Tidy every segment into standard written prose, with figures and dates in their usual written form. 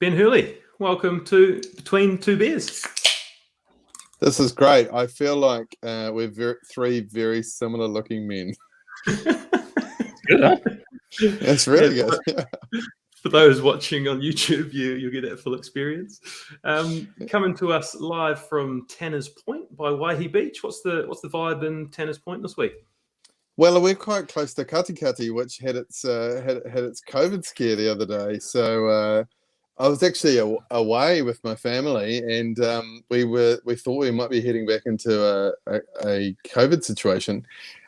Ben Hurley, welcome to Between Two Beers. This is great. I feel like we're three very similar looking men. Good, huh? It's really good. For those watching on YouTube, you'll get that full experience. Coming to us live from Tanner's Point by Waihi Beach. What's the vibe in Tanner's Point this week? Well, we're quite close to Katikati, which had its COVID scare the other day. So I was actually away with my family, and we thought we might be heading back into a COVID situation.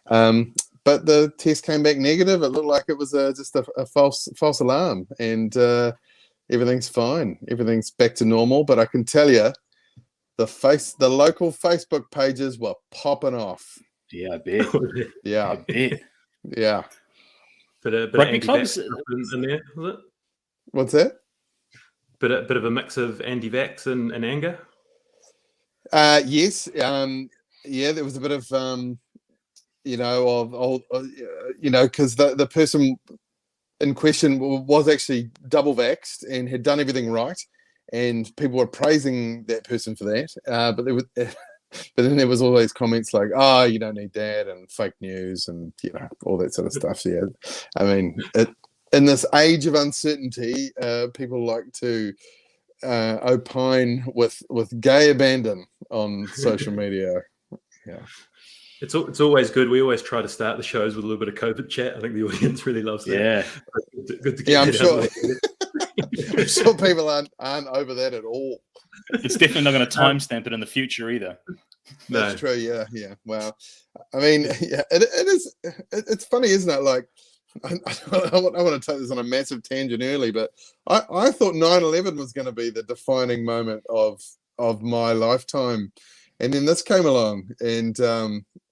But the test came back negative. It looked like it was just a false alarm, and everything's fine. Everything's back to normal. But I can tell you, the local Facebook pages were popping off. Yeah, I bet. Yeah, I bet. Yeah. But Rugby clubs in there, was it? What's that? Bit of a mix of anti-vax and anger. Yes. Yeah, there was a bit of because the person in question was actually double vaxxed and had done everything right, and people were praising that person for that. But then there was all these comments like, "Oh, you don't need that," and fake news, and all that sort of stuff. Yeah, I mean, in this age of uncertainty, people like to opine with gay abandon on social media. Yeah. It's always good. We always try to start the shows with a little bit of COVID chat. I think the audience really loves that. Yeah, good to get I'm sure. I'm sure people aren't over that at all. It's definitely not going to timestamp it in the future either. That's true. Yeah. Well, I mean, yeah, it is. It's funny, isn't it? Like, I want to take this on a massive tangent early, but I thought 9/11 was going to be the defining moment of my lifetime. And then this came along, and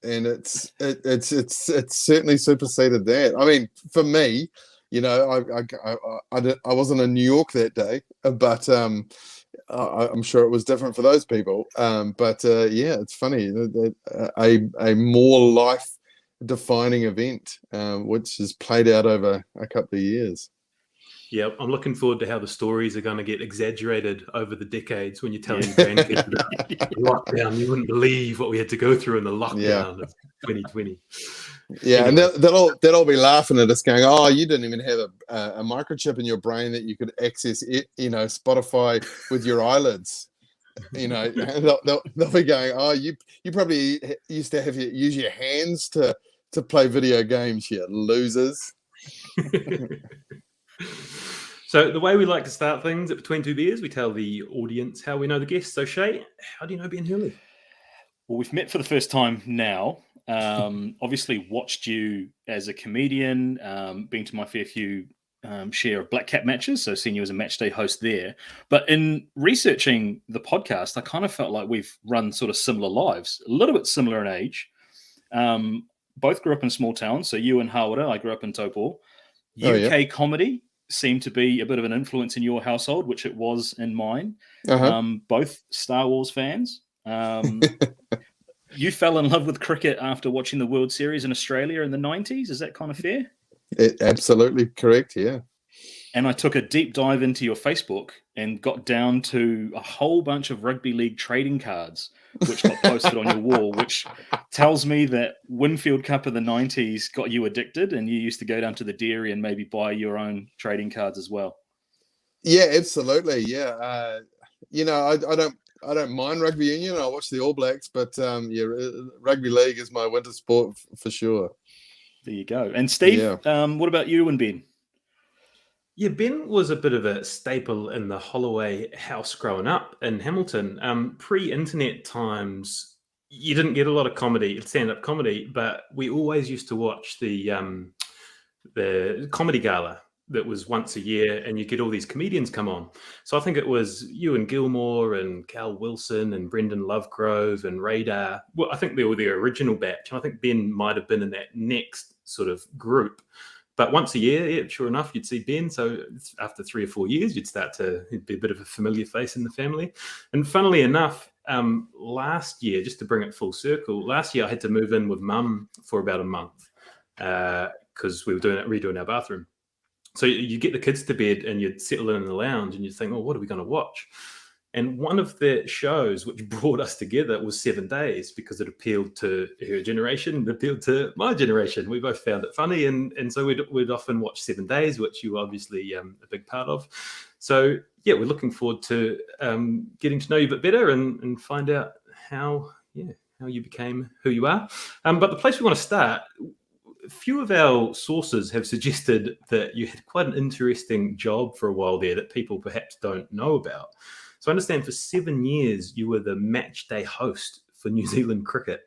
it's certainly superseded that. I mean, for me, I wasn't in New York that day, but I'm sure it was different for those people. Yeah, it's funny, a more life-defining event, which has played out over a couple of years. Yeah, I'm looking forward to how the stories are going to get exaggerated over the decades when you're telling your grandkids about lockdown. You wouldn't believe what we had to go through in the lockdown of 2020. Yeah, anyway. And they'll all be laughing at us, going, "Oh, you didn't even have a microchip in your brain that you could access Spotify with your eyelids." They'll be going, "Oh, you probably used to use your hands to play video games, you losers." So the way we like to start things at Between Two Beers, we tell the audience how we know the guests. So Shay, how do you know Ben Hurley? Well, we've met for the first time now. Obviously watched you as a comedian, been to my fair few share of Black Cap matches, so seen you as a match day host there. But in researching the podcast, I kind of felt like we've run sort of similar lives, a little bit similar in age. Both grew up in small towns, so you in Hawera, I grew up in Taupo. UK comedy seemed to be a bit of an influence in your household, which it was in mine. Both Star Wars fans. You fell in love with cricket after watching the World Series in Australia in the 90s. Is that kind of fair? Absolutely correct, yeah. And I took a deep dive into your Facebook and got down to a whole bunch of rugby league trading cards, which got posted on your wall, which tells me that Winfield Cup of the 90s got you addicted, and you used to go down to the dairy and maybe buy your own trading cards as well. Yeah, absolutely. Yeah. I don't mind rugby union. I watch the All Blacks, but rugby league is my winter sport for sure. There you go. And Steve, what about you and Ben? Yeah, Ben was a bit of a staple in the Holloway house growing up in Hamilton. Pre-internet times, you didn't get a lot of comedy, stand-up comedy, but we always used to watch the comedy gala that was once a year, and you get all these comedians come on. So I think it was Ewan Gilmore and Cal Wilson and Brendan Lovegrove and Radar. Well, I think they were the original batch, and I think Ben might have been in that next sort of group. But once a year, yeah, sure enough, you'd see Ben. So after 3 or 4 years, he'd be a bit of a familiar face in the family. And funnily enough, last year, just to bring it full circle, last year I had to move in with Mum for about a month because we were redoing our bathroom. So you get the kids to bed and you'd settle in the lounge and you'd think, oh, what are we going to watch? And one of the shows which brought us together was 7 Days, because it appealed to her generation and appealed to my generation. We both found it funny. And so we'd often watch 7 Days, which you were obviously a big part of. So, yeah, we're looking forward to getting to know you a bit better and find out how you became who you are. But the place we want to start, a few of our sources have suggested that you had quite an interesting job for a while there that people perhaps don't know about. So I understand for 7 years you were the match day host for New Zealand cricket.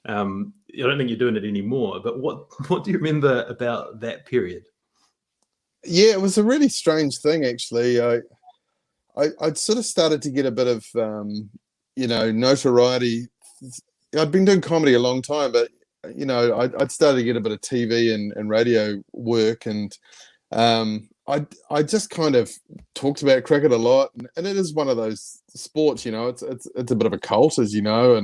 I don't think you're doing it anymore, but what do you remember about that period? Yeah, it was a really strange thing, actually. I'd sort of started to get a bit of, notoriety. I'd been doing comedy a long time, but, I'd started to get a bit of TV and radio work, and I just kind of talked about cricket a lot, and it is one of those sports, it's a bit of a cult, as you know,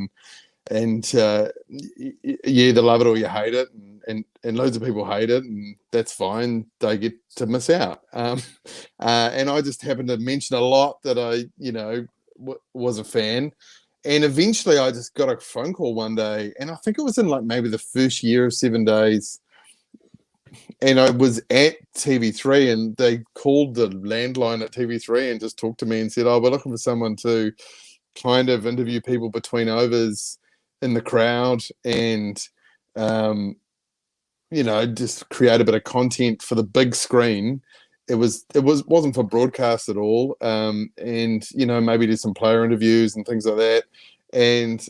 and you either love it or you hate it, and loads of people hate it, and that's fine. They get to miss out. And I just happened to mention a lot that I, was a fan. And eventually I just got a phone call one day, and I think it was in like maybe the first year of 7 Days. And I was at TV3, and they called the landline at TV3 and just talked to me and said, oh, we're looking for someone to kind of interview people between overs in the crowd and, just create a bit of content for the big screen. It wasn't for broadcast at all. And, maybe do some player interviews and things like that. And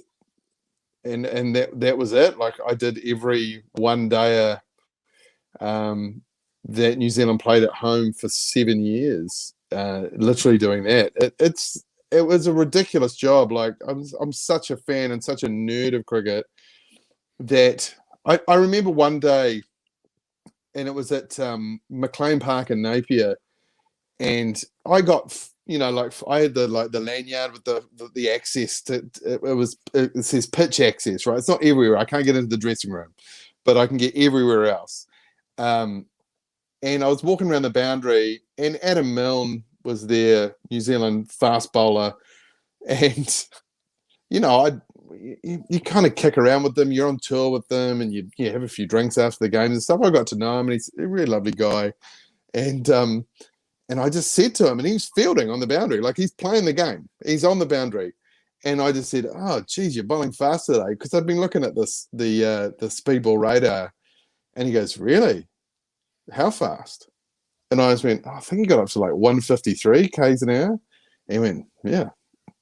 that was it. Like, I did every one day that New Zealand played at home for 7 years, literally doing that. It was a ridiculous job. Like, I'm such a fan and such a nerd of cricket that I remember one day, and it was at McLean Park in Napier, and I got, I had the lanyard with the access to it says pitch access, right? It's not everywhere. I can't get into the dressing room, but I can get everywhere else. And I was walking around the boundary, and Adam Milne was there, New Zealand fast bowler, and you kind of kick around with them. You're on tour with them, and you have a few drinks after the games and stuff. I got to know him, and he's a really lovely guy. And I just said to him, and he's fielding on the boundary, like he's playing the game. He's on the boundary. And I just said, oh, geez, you're bowling fast today. Because I've been looking at the speedball radar. And he goes, really? How fast? And I just went, I think he got up to like 153 Ks an hour. And he went, yeah.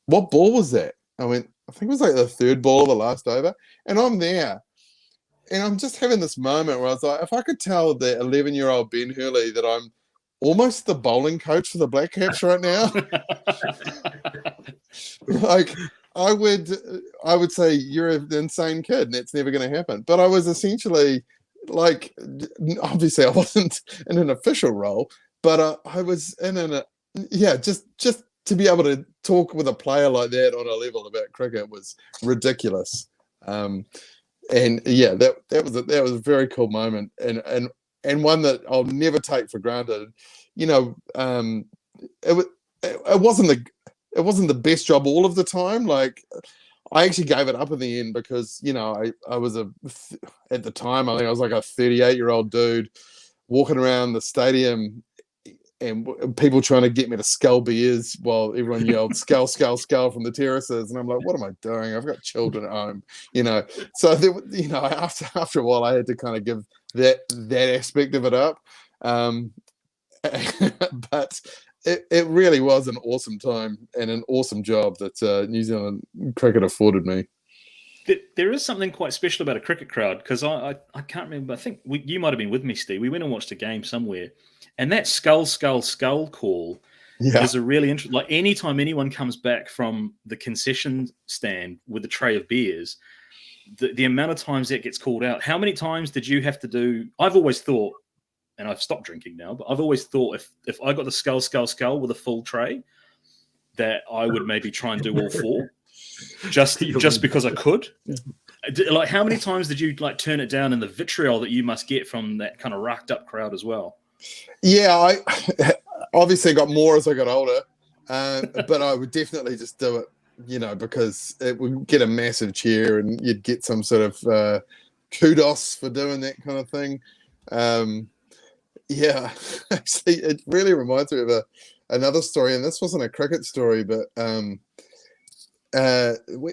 What ball was that? I went, I think it was like the third ball of the last over. And I'm there. And I'm just having this moment where I was like, if I could tell the 11-year-old Ben Hurley that I'm almost the bowling coach for the Black Caps right now, like I would say you're an insane kid and that's never going to happen. But I was essentially like, obviously I wasn't in an official role, but I was just to be able to talk with a player like that on a level about cricket was ridiculous. And yeah, that was a very cool moment, and one that I'll never take for granted. It wasn't the best job all of the time. Like, I actually gave it up in the end because I was at the time, I think I was like a 38-year-old dude walking around the stadium and people trying to get me to scull beers while everyone yelled scull, scull, scull from the terraces. And I'm like, what am I doing? I've got children at home, So, after a while, I had to kind of give that aspect of it up. But it really was an awesome time and an awesome job that New Zealand cricket afforded me. There is something quite special about a cricket crowd, because I can't remember. I think you might have been with me, Steve. We went and watched a game somewhere, and that skull, skull, skull call is a really interesting. Like, anytime anyone comes back from the concession stand with a tray of beers, the amount of times that gets called out. How many times did you have to do? I've always thought, and I've stopped drinking now, but I've always thought if I got the skull, skull, skull with a full tray, that I would maybe try and do all four. Just because I could. Like, how many times did you turn it down in the vitriol that you must get from that kind of racked up crowd as well? Yeah, I obviously got more as I got older, but I would definitely just do it, because it would get a massive cheer and you'd get some sort of kudos for doing that kind of thing. Yeah, actually, it really reminds me of another story, and this wasn't a cricket story, but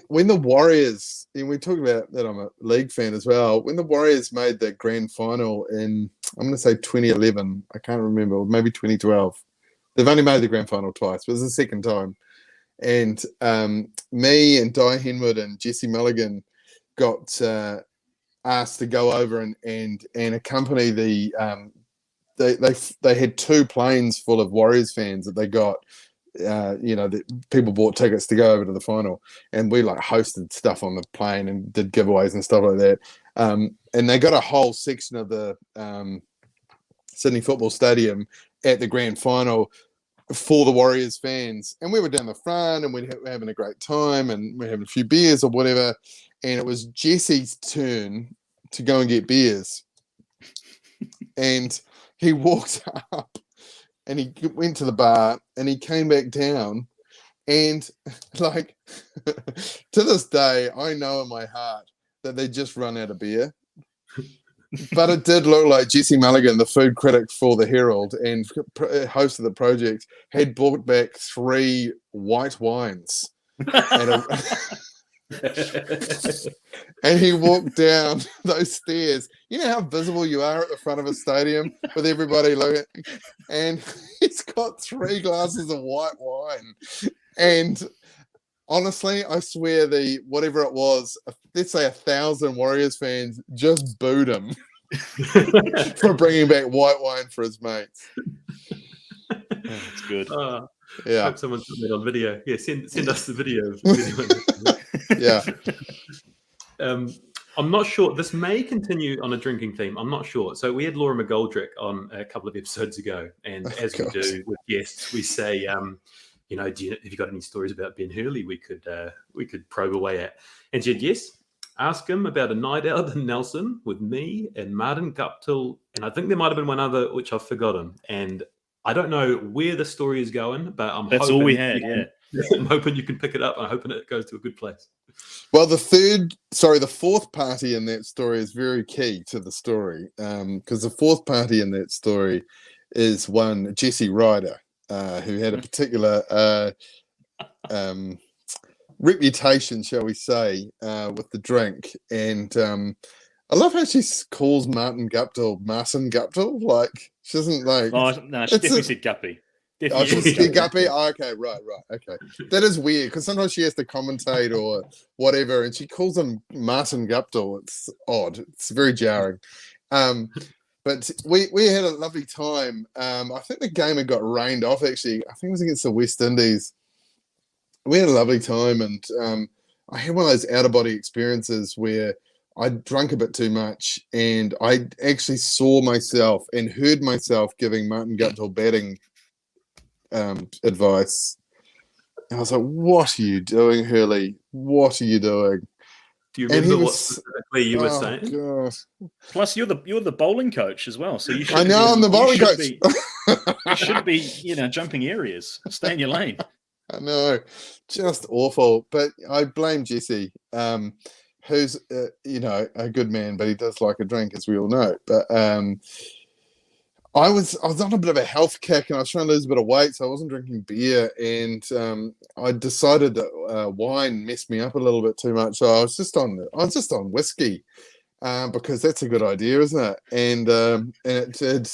when the Warriors, and we talked about that, I'm a league fan as well, when the Warriors made the grand final in, I'm going to say 2011, I can't remember, or maybe 2012. They've only made the grand final twice, but it was the second time. And me and Di Henwood and Jesse Mulligan got asked to go over and accompany the they had 2 planes full of Warriors fans that they got. That people bought tickets to go over to the final, and we hosted stuff on the plane and did giveaways and stuff like that. And they got a whole section of the Sydney Football Stadium at the grand final for the Warriors fans, and we were down the front and we're having a great time and we're having a few beers or whatever. And it was Jesse's turn to go and get beers, and he walked up. And he went to the bar and he came back down. And to this day, I know in my heart that they just run out of beer. But it did look like Jesse Mulligan, the food critic for the Herald and host of the project, had brought back 3 white wines. And he walked down those stairs. You know how visible you are at the front of a stadium with everybody looking, and he's got 3 glasses of white wine. And honestly, I swear whatever it was, let's say 1,000 Warriors fans just booed him for bringing back white wine for his mates. That's good. Yeah, hope someone put that on video. Yeah, send us the video. Yeah. I'm not sure. This may continue on a drinking theme. I'm not sure. So we had Laura McGoldrick on a couple of episodes ago, and as we do with guests, we say, have you got any stories about Ben Hurley we could probe away at? And she said, yes. Ask him about a night out in Nelson with me and Martin Guptill, and I think there might have been one other which I've forgotten. And I don't know where the story is going, but that's hoping, all we had. Yeah, I'm hoping you can pick it up. I'm hoping it goes to a good place. Well, the 4th party in that story is very key to the story, because the 4th party in that story is one Jesse Ryder, who had a particular reputation, shall we say, with the drink. And I love how she calls Martin Guptill Martin Guptill. She doesn't no, she definitely said Guppy. She said Guppy. Oh, okay, right. Okay, that is weird because sometimes she has to commentate or whatever, and she calls him Martin Guptill. It's odd. It's very jarring. But we had a lovely time. I think the game had got rained off. Actually, I think it was against the West Indies. We had a lovely time, and I had one of those out-of-body experiences where I drank a bit too much, and I actually saw myself and heard myself giving Martin Guptill batting advice. And I was like, what are you doing, Hurley? What are you doing? Do you remember what specifically you were saying? God. Plus, you're the bowling coach as well, so you should. I know I'm the bowling coach. You should be, jumping areas. Stay in your lane. I know, just awful. But I blame Jesse, who's a good man, but he does like a drink, as we all know. But I was on a bit of a health kick, and I was trying to lose a bit of weight, so I wasn't drinking beer, and I decided that wine messed me up a little bit too much. So I was just on whiskey, because that's a good idea, isn't it? And it did.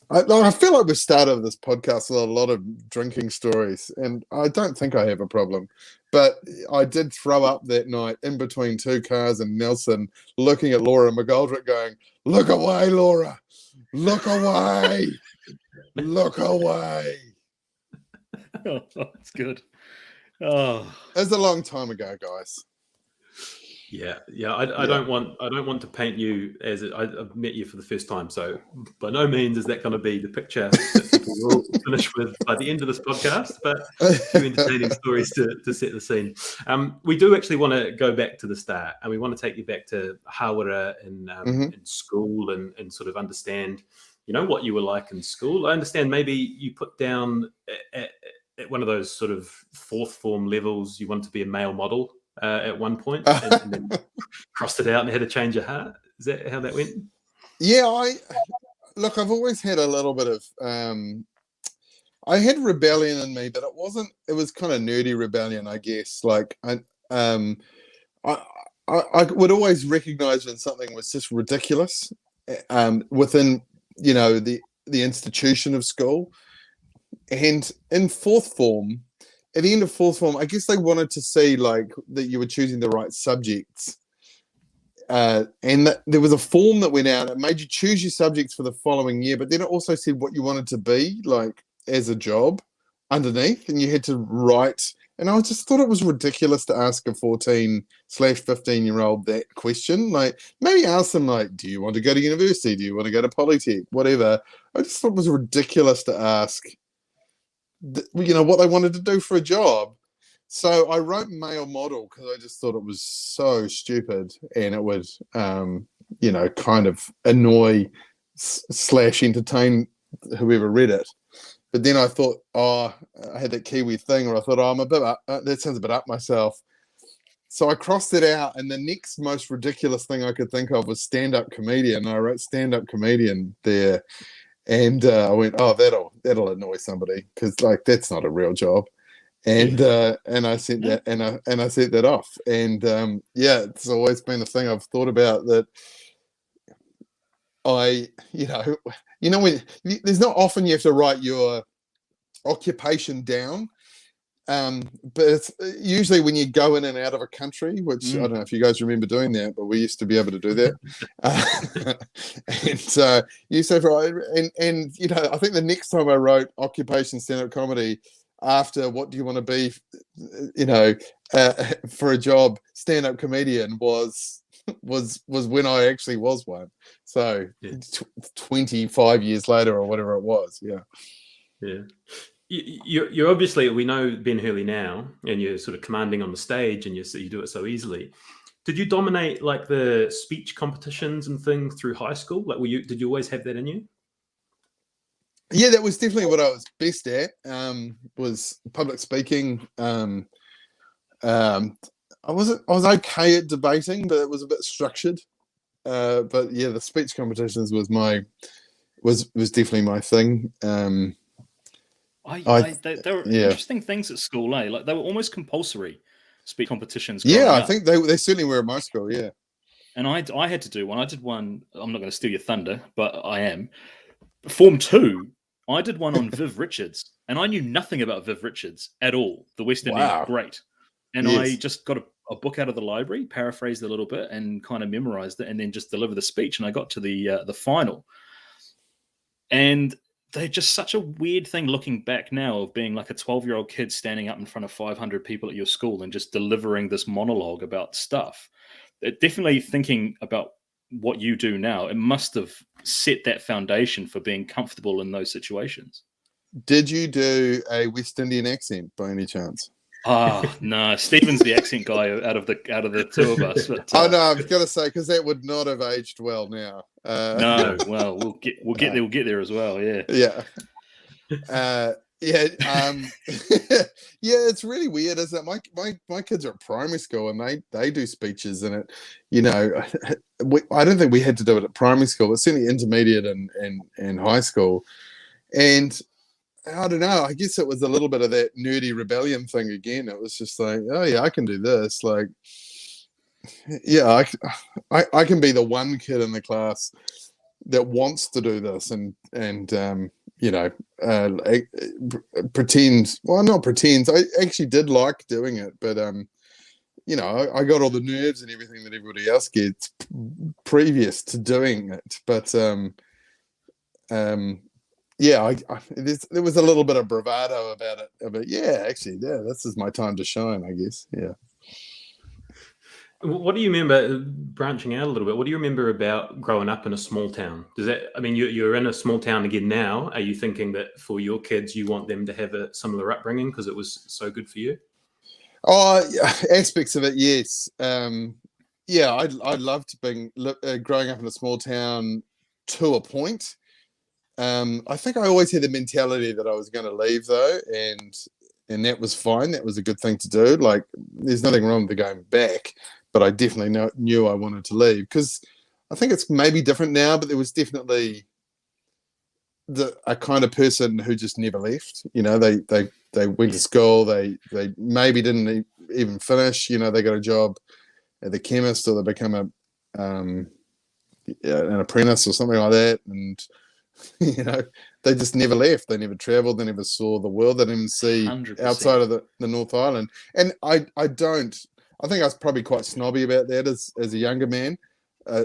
I feel like we've started this podcast with a lot of drinking stories, and I don't think I have a problem. But I did throw up that night in between 2 cars in Nelson, looking at Laura McGoldrick going, "Look away, Laura! Look away! Look away!" Oh, that's good. Oh, it was a long time ago, guys. Yeah. I don't want to paint you as I've met you for the first time, so by no means is that going to be the picture that people will finish with by the end of this podcast. But a few entertaining stories to set the scene. We do actually want to go back to the start, and we want to take you back to Hawera in school and sort of understand, what you were like in school. I understand maybe you put down at one of those sort of fourth form levels, you wanted to be a male model. At one point, and then crossed it out and had to change your heart. Is that how that went? Yeah, I've always had a little bit of I had rebellion in me, but it was kind of nerdy rebellion, I guess. Like I would always recognize when something was just ridiculous within the institution of school. And in fourth form, at the end of fourth form, I guess they wanted to see like that you were choosing the right subjects. And there was a form that went out. It made you choose your subjects for the following year, but then it also said what you wanted to be like as a job underneath, and you had to write. And I just thought it was ridiculous to ask a 14/15-year-old that question. Like, maybe ask them like, do you want to go to university? Do you want to go to Polytech? Whatever. I just thought it was ridiculous to ask what they wanted to do for a job. So I wrote male model because I just thought it was so stupid, and it would kind of annoy / entertain whoever read it. But then I thought, I had that Kiwi thing where I thought, I'm a bit that sounds a bit up myself. So I crossed it out, and the next most ridiculous thing I could think of was stand-up comedian. I wrote stand-up comedian there. And I went, that'll annoy somebody, because like that's not a real job, and I sent that and I sent that off, and it's always been the thing I've thought about, that when there's not often you have to write your occupation down, but it's usually when you go in and out of a country, which I don't know if you guys remember doing that, but we used to be able to do that. And you say, and I think the next time I wrote occupation stand-up comedy after what do you want to be, for a job, stand-up comedian was when I actually was one. So 25 years later or whatever it was. Yeah. You're obviously, we know Ben Hurley now, and you're sort of commanding on the stage, and you do it so easily. Did you dominate like the speech competitions and things through high school? Like, did you always have that in you? Yeah, that was definitely what I was best at. Was public speaking. I was okay at debating, but it was a bit structured. But yeah, the speech competitions was definitely my thing. They were interesting things at school, eh? Like they were almost compulsory speech competitions. Yeah, I think they certainly were at my school. Yeah, and I had to do one. I did one. I'm not going to steal your thunder, but I am. Form 2, I did one on Viv Richards, and I knew nothing about Viv Richards at all. The West Indian, great, and I just got a book out of the library, paraphrased a little bit, and kind of memorized it, and then just delivered the speech. And I got to the final, and they're just such a weird thing looking back now, of being like a 12-year-old kid standing up in front of 500 people at your school and just delivering this monologue about stuff. Definitely thinking about what you do now, it must have set that foundation for being comfortable in those situations. Did you do a West Indian accent by any chance? No, Stephen's the accent guy out of the two of us. But, no, I was going to say, because that would not have aged well now. No, well, we'll get there as well. Yeah. It's really weird, isn't it? My kids are at primary school, and they do speeches, and I don't think we had to do it at primary school, but certainly intermediate and high school, and I don't know. I guess it was a little bit of that nerdy rebellion thing again. It was just like, oh yeah, I can do this. Like, yeah, I can be the one kid in the class that wants to do this and pretend. Well, not pretend. I actually did like doing it, but I got all the nerves and everything that everybody else gets previous to doing it. But there was a little bit of bravado about it. But this is my time to shine, I guess. Yeah. What do you remember, branching out a little bit, what do you remember about growing up in a small town? Does that, I mean, you're in a small town again now. Are you thinking that for your kids, you want them to have a similar upbringing because it was so good for you? Oh, yeah, aspects of it, yes. Yeah, I loved growing up in a small town to a point. I think I always had the mentality that I was going to leave though, and that was fine. That was a good thing to do. Like, there's nothing wrong with going back, but I definitely knew I wanted to leave because I think it's maybe different now, but there was definitely a kind of person who just never left. You know, they went to school, they maybe didn't even finish. You know, they got a job at the chemist, or they become an apprentice or something like that, and you know, they just never left. They never traveled. They never saw the world. They didn't even see 100%. outside of the North Island. And I think I was probably quite snobby about that as a younger man.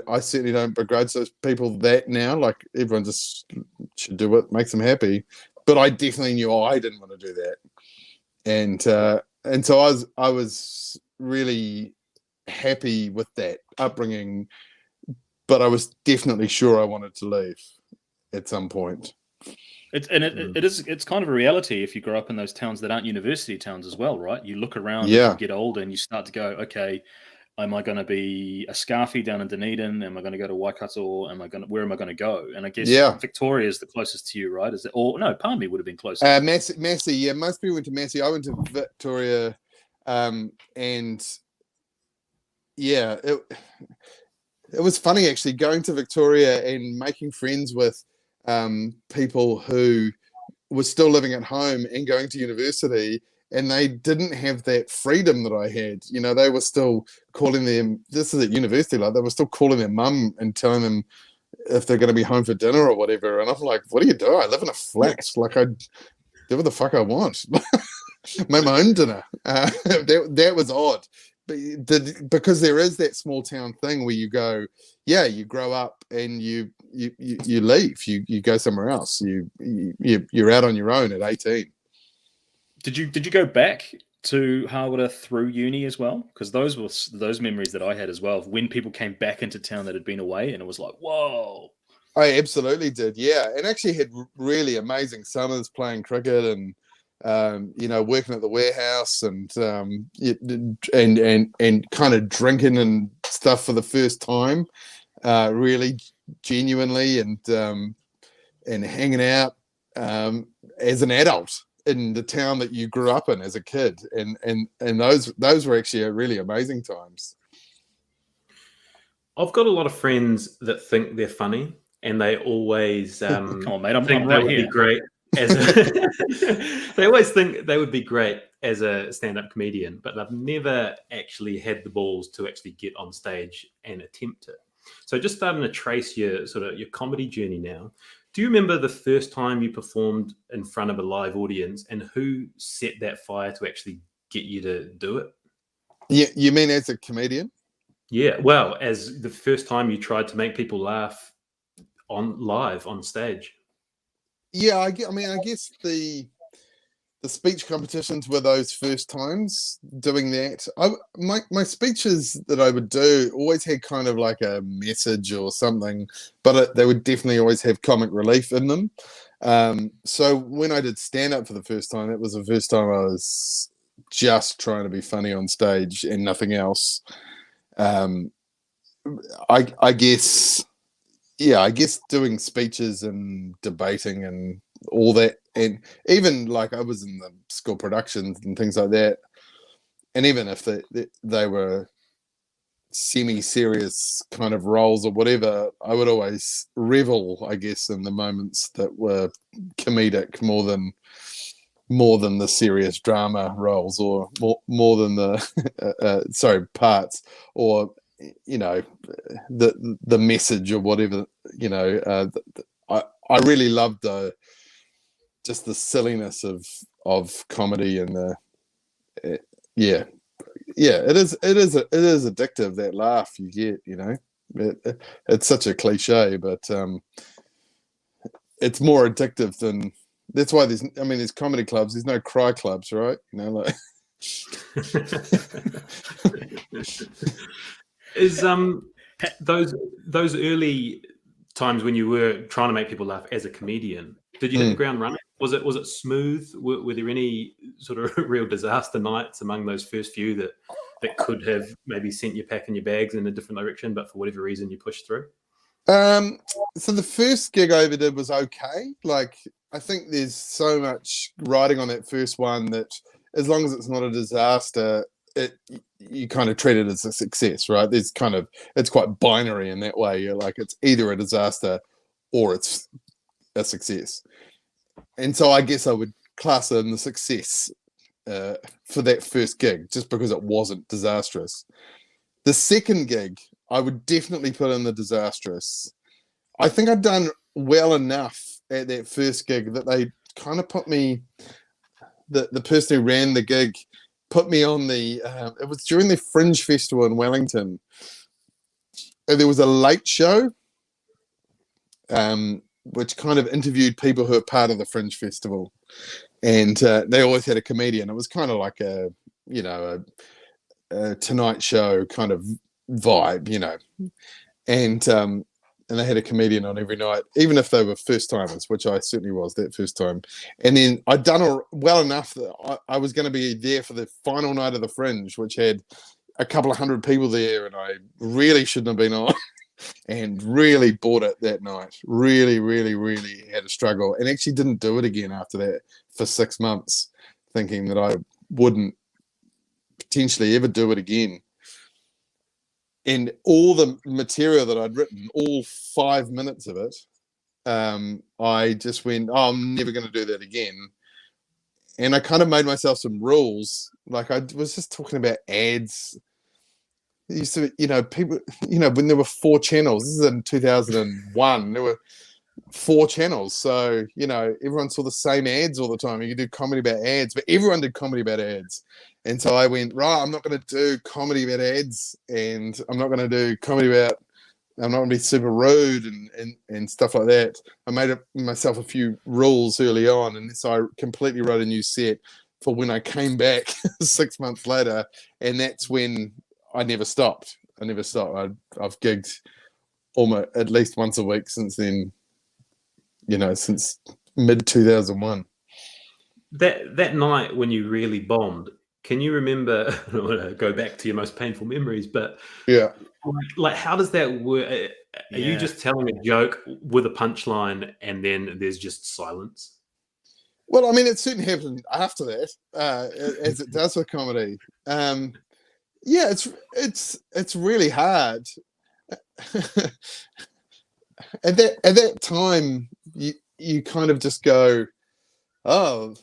I certainly don't begrudge those people that now. Like, everyone just should do what makes them happy. But I definitely knew I didn't want to do that. And so I was really happy with that upbringing, but I was definitely sure I wanted to leave at some point. It's kind of a reality if you grow up in those towns that aren't university towns as well, right? You look around as you get older and you start to go, okay, am I going to be a Scarfie down in Dunedin? Am I going to go to Waikato? Where am I going to go? And I guess Victoria is the closest to you, right? Is it? Or no, Palmy would have been closer. Massey, yeah, most people went to Massey. I went to Victoria, and yeah, it was funny actually going to Victoria and making friends with people who were still living at home and going to university, and they didn't have that freedom that I had. You know, they were still calling them, this is at university, like they were still calling their mum and telling them if they're going to be home for dinner or whatever. And I'm like, what do you do? I live in a flat. Like, I do what the fuck I want. Make my own dinner. That was odd. Because there is that small town thing where you go, yeah, you grow up and you leave, you go somewhere else, you're out on your own at 18. Did you go back to Hawera through uni as well? Because those were those memories that I had as well of when people came back into town that had been away, and it was like, whoa. I absolutely did, yeah, and actually had really amazing summers playing cricket and you know, working at the warehouse and kind of drinking and stuff for the first time, really genuinely, and hanging out as an adult in the town that you grew up in as a kid, and those were actually really amazing times. I've got a lot of friends that think they're funny, and they always come on, mate, I'm think right they would here. be great. They always think they would be great as a stand-up comedian, but they've never actually had the balls to actually get on stage and attempt it. So just starting to trace your comedy journey now, do you remember the first time you performed in front of a live audience, and who set that fire to actually get you to do it? Yeah, you mean as a comedian? Yeah, well, as the first time you tried to make people laugh live on stage. Yeah, I guess the speech competitions were those first times doing that. My speeches that I would do always had kind of like a message or something, but they would definitely always have comic relief in them. So when I did stand up for the first time, it was the first time I was just trying to be funny on stage and nothing else. I guess. Yeah, I guess doing speeches and debating and all that, and even like I was in the school productions and things like that, and even if they were semi-serious kind of roles or whatever, I would always revel, I guess, in the moments that were comedic more than the serious drama roles, or more than the parts, or you know, the message or whatever, you know. I really loved just the silliness of comedy, and it is addictive, that laugh you get, you know. It's such a cliche, but it's more addictive than. That's why there's comedy clubs. There's no cry clubs, right? You know, like Is those early times when you were trying to make people laugh as a comedian, did you hit the ground running? Was it smooth? Were there any sort of real disaster nights among those first few that could have maybe sent you packing your bags in a different direction, but for whatever reason you pushed through? So the first gig I ever did was okay. Like, I think there's so much riding on that first one that as long as it's not a disaster, you kind of treat it as a success, right? It's quite binary in that way. You're like, it's either a disaster or it's a success. And so I guess I would class it in the success for that first gig, just because it wasn't disastrous. The second gig, I would definitely put in the disastrous. I think I'd done well enough at that first gig that they kind of put me, the person who ran the gig put me on it was during the Fringe Festival in Wellington. And there was a late show, which kind of interviewed people who are part of the Fringe Festival. And they always had a comedian. It was kind of like a Tonight Show kind of vibe, and they had a comedian on every night, even if they were first timers, which I certainly was that first time. And then I'd done well enough that I was going to be there for the final night of the Fringe, which had a couple of hundred people there, and I really shouldn't have been on, and really bought it that night. Really, really, really had a struggle, and actually didn't do it again after that for 6 months, thinking that I wouldn't potentially ever do it again. And all the material that I'd written, all 5 minutes of it, I just went, oh, I'm never going to do that again. And I kind of made myself some rules. Like, I was just talking about ads. It used to, people, when there were 4 channels, this is in 2001, there were 4 channels. So, everyone saw the same ads all the time. You could do comedy about ads, but everyone did comedy about ads. And so I went, right, I'm not going to do comedy about ads, and I'm not going to do comedy about, I'm not going to be super rude and stuff like that. I made myself a few rules early on, and so I completely wrote a new set for when I came back 6 months later, and that's when I never stopped. I've gigged almost at least once a week since then, since mid-2001. That night when you really bombed, can you remember, I don't want to go back to your most painful memories, but yeah, like how does that work? Are you just telling a joke with a punchline and then there's just silence? Well, I mean, it certainly happened after that, as it does with comedy. Yeah, it's really hard. At that time, you kind of just go, oh,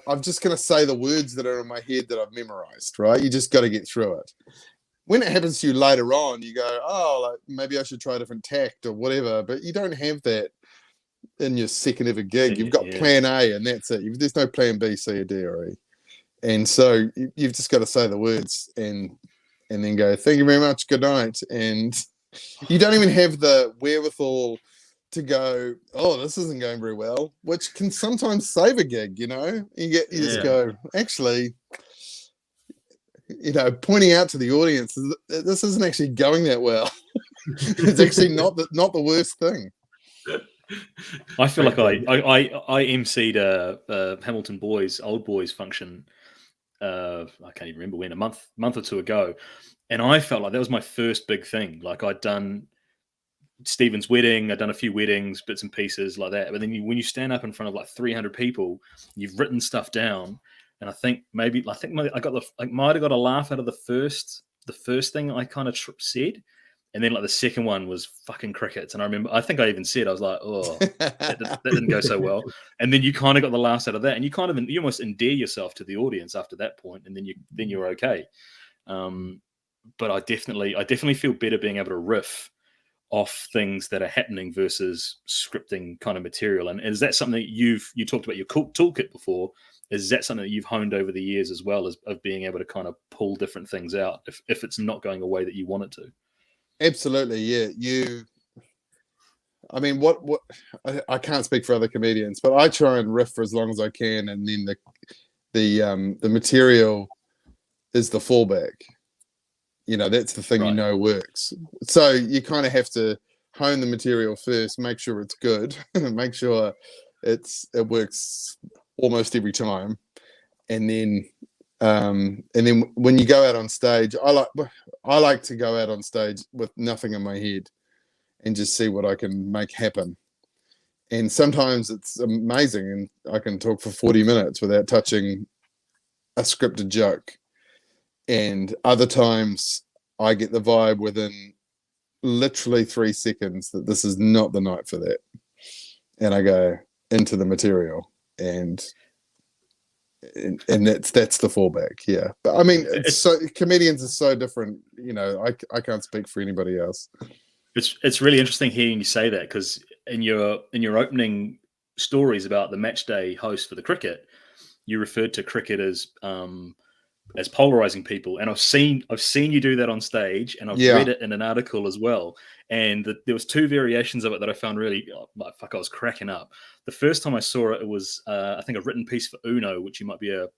I'm just going to say the words that are in my head that I've memorized, right? You just got to get through it. When it happens to you later on, you go, oh, like, maybe I should try a different tact or whatever, but you don't have that in your second ever gig. You've got plan A and that's it. There's no plan B, C, or D, or E. And so you've just got to say the words and then go, thank you very much, good night. And you don't even have the wherewithal to go, oh, this isn't going very well, which can sometimes save a gig, You just go, actually, pointing out to the audience, this isn't actually going that well. It's actually not the worst thing. I feel like I emceed a Hamilton Old Boys function. I can't even remember when, a month or two ago, and I felt like that was my first big thing. Like, I'd done Stephen's wedding, I'd done a few weddings, bits and pieces like that. But then when you stand up in front of like 300 people, you've written stuff down, and I might have got a laugh out of the first thing I kind of said, and then like the second one was fucking crickets. And I think I even said, I was like, oh, that didn't go so well. And then you kind of got the laughs out of that, and you almost endear yourself to the audience after that point, and then you're okay. But I definitely feel better being able to riff off things that are happening versus scripting kind of material. And is that something that you talked about your toolkit before? Is that something that you've honed over the years as well, as of being able to kind of pull different things out if it's not going a way that you want it to? Absolutely, yeah. I mean, I can't speak for other comedians, but I try and riff for as long as I can, and then the material is the fallback. That's the thing Right. works. So you kind of have to hone the material first, make sure it's good, make sure it works almost every time, and then when you go out on stage, I like to go out on stage with nothing in my head and just see what I can make happen. And sometimes it's amazing, and I can talk for 40 minutes without touching a scripted joke. And other times I get the vibe within literally 3 seconds that this is not the night for that. And I go into the material, and that's the fallback. Yeah. But I mean, comedians are so different. I can't speak for anybody else. It's really interesting hearing you say that, because in your opening stories about the match day host for the cricket, you referred to cricket as polarizing people, and I've seen you do that on stage, and I've read it in an article as well. And there was 2 variations of it that I found really, I was cracking up. The first time I saw it, it was I think a written piece for Uno, which you might be a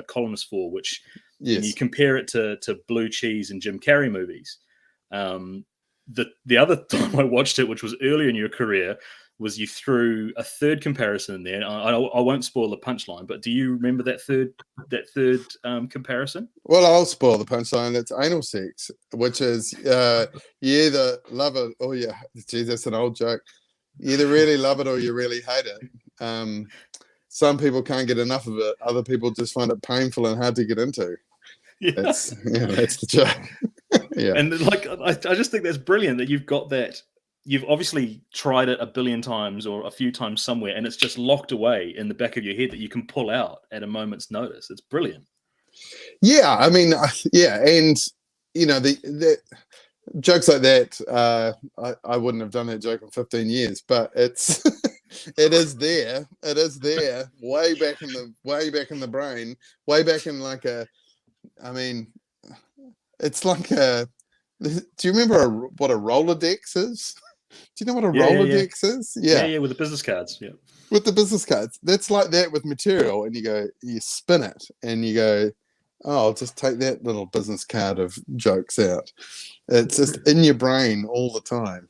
columnist for, which you compare it to Blue Cheese and Jim Carrey movies. The other time I watched it, which was earlier in your career, was you threw a third comparison in there. And I won't spoil the punchline, but do you remember that third comparison? Well, I'll spoil the punchline. It's anal sex, which is you either love it or geez, that's an old joke. You either really love it or you really hate it. Some people can't get enough of it. Other people just find it painful and hard to get into. Yeah. That's the joke. Yeah. And I just think that's brilliant that you've got that. You've obviously tried it a billion times or a few times somewhere, and it's just locked away in the back of your head that you can pull out at a moment's notice. It's brilliant. Yeah, I mean, and the jokes like that, I wouldn't have done that joke in 15 years, but it is there. It is there, way back in the brain, way back in it's like a. Do you remember what a Rolodex is? Do you know what a Rolodex is? Yeah, with the business cards. Yeah. With the business cards. That's like that with material, and you spin it, and you go, oh, I'll just take that little business card of jokes out. It's just in your brain all the time.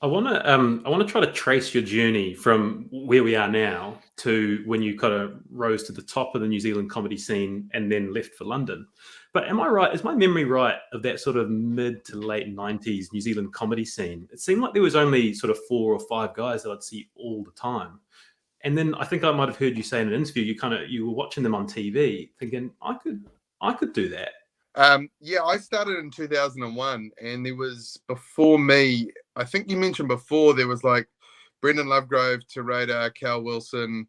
I want to try to trace your journey from where we are now to when you kind of rose to the top of the New Zealand comedy scene and then left for London. But am I right? Is my memory right of that sort of mid to late 90s New Zealand comedy scene? It seemed like there was only sort of 4 or 5 guys that I'd see all the time. And then I think I might have heard you say in an interview, you were watching them on TV thinking, I could do that. I started in 2001, and there was, before me, I think you mentioned before, there was like Brendan Lovegrove, Radar, Cal Wilson,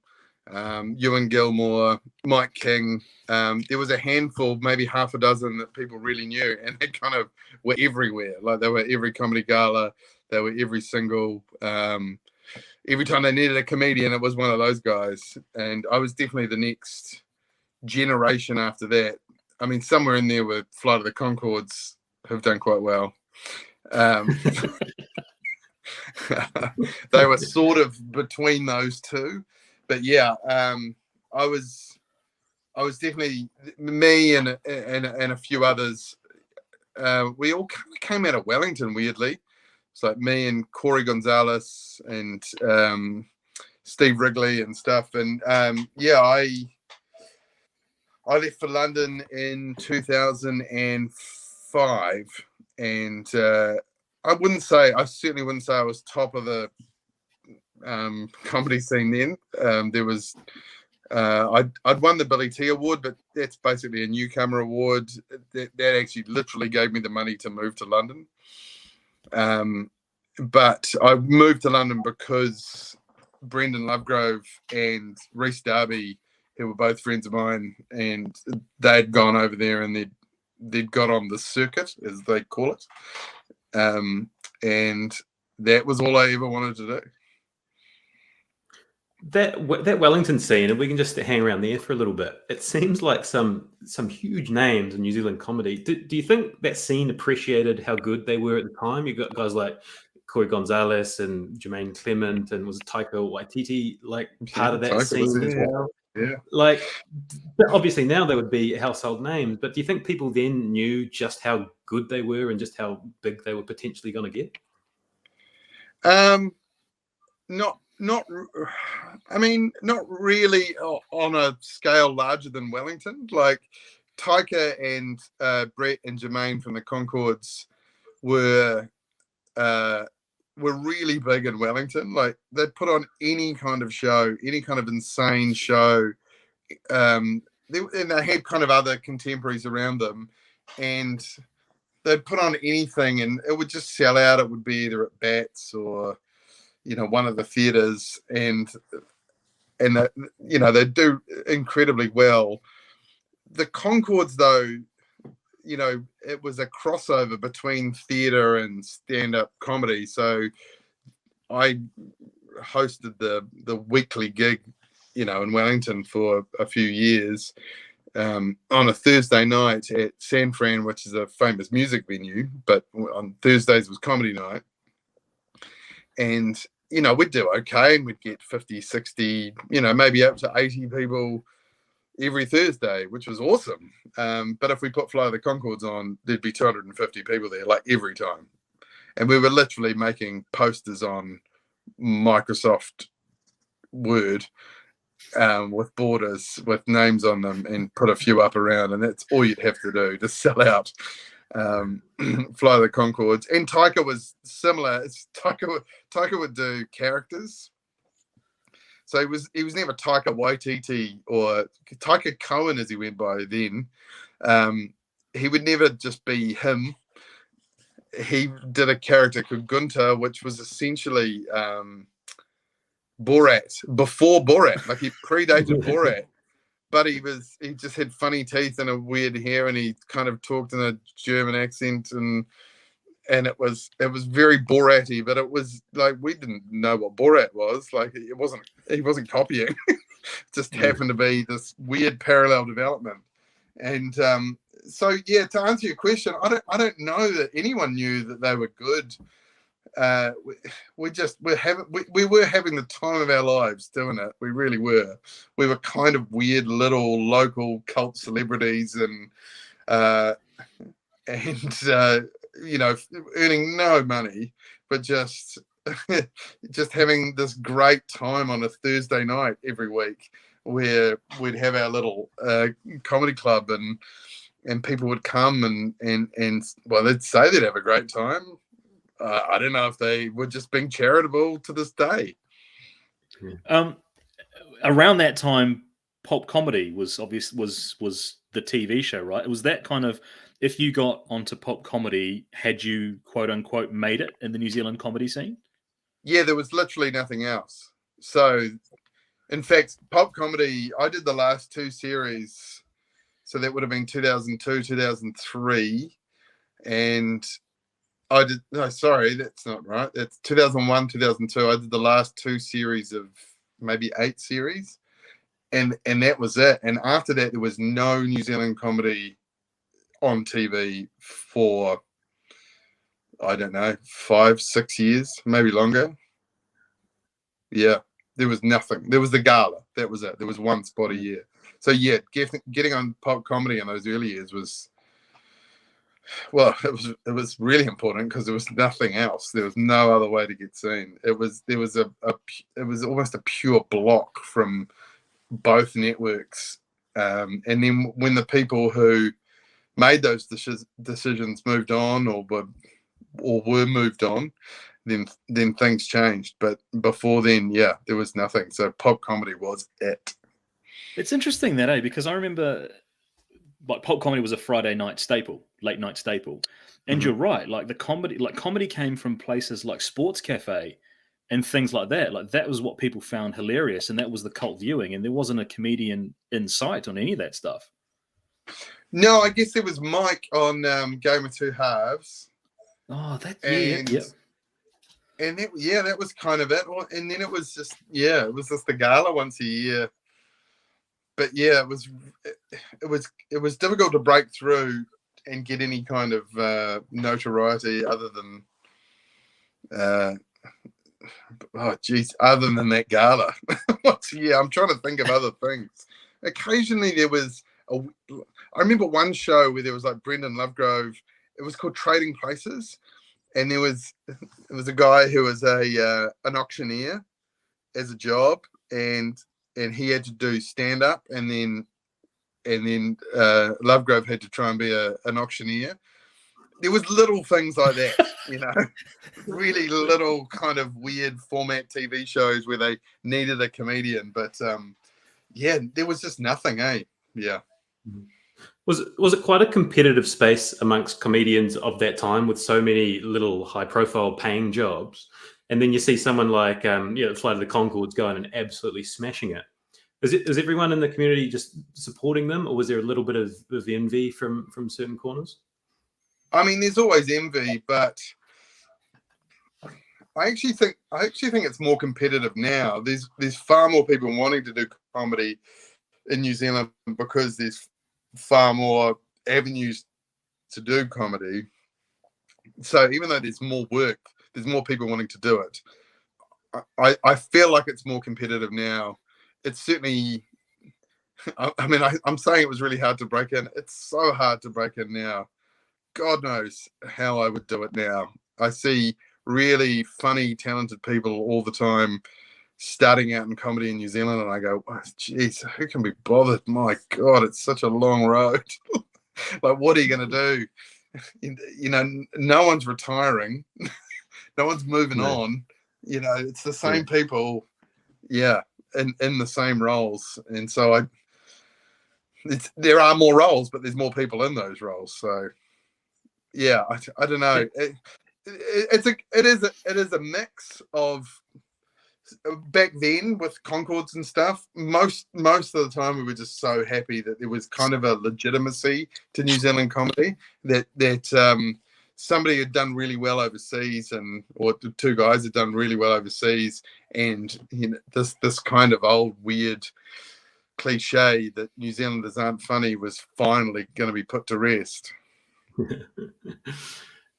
Ewan Gilmore, Mike King. There was a handful, maybe half a dozen that people really knew, and they kind of were everywhere. Like they were every comedy gala, they were every single, every time they needed a comedian, it was one of those guys. And I was definitely the next generation after that. I mean, somewhere in there with Flight of the Conchords have done quite well. They were sort of between those two, but I was definitely, me and a few others. We all kind of came out of Wellington, weirdly. It's like me and Corey Gonzalez and Steve Wrigley and stuff. And I left for London in 2005, and I certainly wouldn't say I was top of the comedy scene then. There was, I'd won the Billy T Award, but that's basically a newcomer award. That actually literally gave me the money to move to London. But I moved to London because Brendan Lovegrove and Rhys Darby, who were both friends of mine, and they'd gone over there and they'd got on the circuit, as they call it. And that was all I ever wanted to do. That Wellington scene, and we can just hang around there for a little bit. It seems like some huge names in New Zealand comedy. Do you think that scene appreciated how good they were at the time? You got guys like Corey Gonzalez and Jermaine Clement, and was Taika Waititi part of that scene as well? Yeah. Like, obviously now they would be household names, but do you think people then knew just how good they were and just how big they were potentially going to get? Not. I mean, not really on a scale larger than Wellington. Like Taika and Brett and Jermaine from the Conchords were really big in Wellington. Like they'd put on any kind of show, any kind of insane show. And they had kind of other contemporaries around them, and they'd put on anything, and it would just sell out. It would be either at Bats or one of the theaters, and they do incredibly well. The Conchords, though, it was a crossover between theater and stand-up comedy. So I hosted the weekly gig, in Wellington for a few years, on a Thursday night at San Fran, which is a famous music venue, but on Thursdays was comedy night. And we'd do okay, and we'd get 50, 60, maybe up to 80 people every Thursday, which was awesome. But if we put Fly the Conchords on, there'd be 250 people there, like every time. And we were literally making posters on Microsoft Word with borders with names on them and put a few up around, and that's all you'd have to do to sell out Fly the Conchords. And Taika was similar. Taika would do characters. So he was never Taika Waititi or Taika Cohen, as he went by then. He would never just be him. He did a character called Gunter, which was essentially Borat, before Borat. Like he predated Borat, but he just had funny teeth and a weird hair, and he kind of talked in a German accent, and it was very Borat-y, but it was like we didn't know what Borat was. Like he wasn't copying. Just happened to be this weird parallel development. And so yeah, to answer your question, I don't know that anyone knew that they were good. We were having the time of our lives doing it. We really were. We were kind of weird little local cult celebrities, and earning no money, but just having this great time on a Thursday night every week, where we'd have our little comedy club, and people would come and well, they'd say they'd have a great time. I don't know if they were just being charitable to this day. Around that time, Pulp Comedy was the TV show, right? It was that kind of, if you got onto Pulp Comedy, had you quote unquote made it in the New Zealand comedy scene? Yeah, there was literally nothing else. So, in fact, Pulp Comedy, I did the last two series, so that would have been 2002, 2003, and I did. No, sorry, that's not right. That's 2001, 2002. I did the last two series of maybe 8 series, and that was it. And after that, there was no New Zealand comedy on TV for, I don't know, 5, 6 years, maybe longer. Yeah, there was nothing. There was the gala. That was it. There was one spot a year. So yeah, getting on Pulp Comedy in those early years was, well, it was really important because there was nothing else. There was no other way to get seen. It was almost a pure block from both networks. And then when the people who made those decisions moved on or were moved on, then things changed. But before then, yeah, there was nothing. So Pulp Comedy was it. It's interesting that, because I remember, like, Pulp Comedy was a Friday night staple, late night staple. And you're right, like comedy came from places like Sports Cafe and things like that. Like that was what people found hilarious, and that was the cult viewing, and there wasn't a comedian in sight on any of that stuff. No, I guess there was Mike on Game of Two Halves. Oh, that And that was kind of it. And then it was just the gala once a year. But yeah, it was difficult to break through and get any kind of notoriety other than oh geez, other than that gala, I'm trying to think of other things. Occasionally there was I remember one show where there was like Brendan Lovegrove. It was called Trading Places, and it was a guy who was an auctioneer as a job, and he had to do stand up, and then Lovegrove had to try and be an auctioneer. There was little things like that, really little kind of weird format TV shows where they needed a comedian, but there was just nothing, Yeah. Was it quite a competitive space amongst comedians of that time with so many little high-profile paying jobs? And then you see someone like Flight of the Conchords going and absolutely smashing it. Is everyone in the community just supporting them, or was there a little bit of envy from certain corners? I mean, there's always envy, but I actually think it's more competitive now. There's far more people wanting to do comedy in New Zealand because there's far more avenues to do comedy. So even though there's more work, there's more people wanting to do it. I feel like it's more competitive now. It's certainly, I'm saying it was really hard to break in. It's so hard to break in now. God knows how I would do it now. I see really funny, talented people all the time starting out in comedy in New Zealand, and I go, oh, geez, who can be bothered? My God, it's such a long road. Like, what are you going to do? No one's retiring. No one's moving on. It's the same people, in the same roles. And so there are more roles, but there's more people in those roles. So, I don't know. It is a mix of, back then with Conchords and stuff, most of the time we were just so happy that there was kind of a legitimacy to New Zealand comedy, that somebody had done really well overseas, or two guys had done really well overseas, and this kind of old weird cliche that New Zealanders aren't funny was finally going to be put to rest.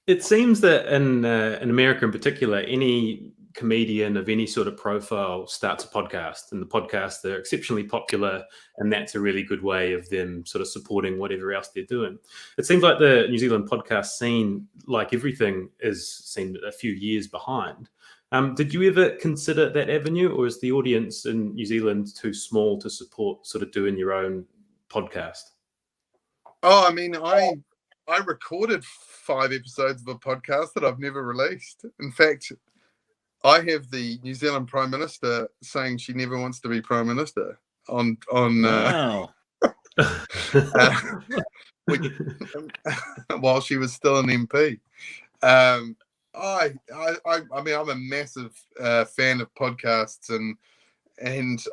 It seems that in America in particular, any comedian of any sort of profile starts a podcast, and the podcasts are exceptionally popular, and that's a really good way of them sort of supporting whatever else they're doing. It seems like the New Zealand podcast scene, like everything, is seen a few years behind. Did you ever consider that avenue, or is the audience in New Zealand too small to support sort of doing your own podcast? Oh, I mean, I recorded 5 episodes of a podcast that I've never released. In fact, I have the New Zealand Prime Minister saying she never wants to be Prime Minister on wow. While she was still an MP. I mean, I'm a massive fan of podcasts, and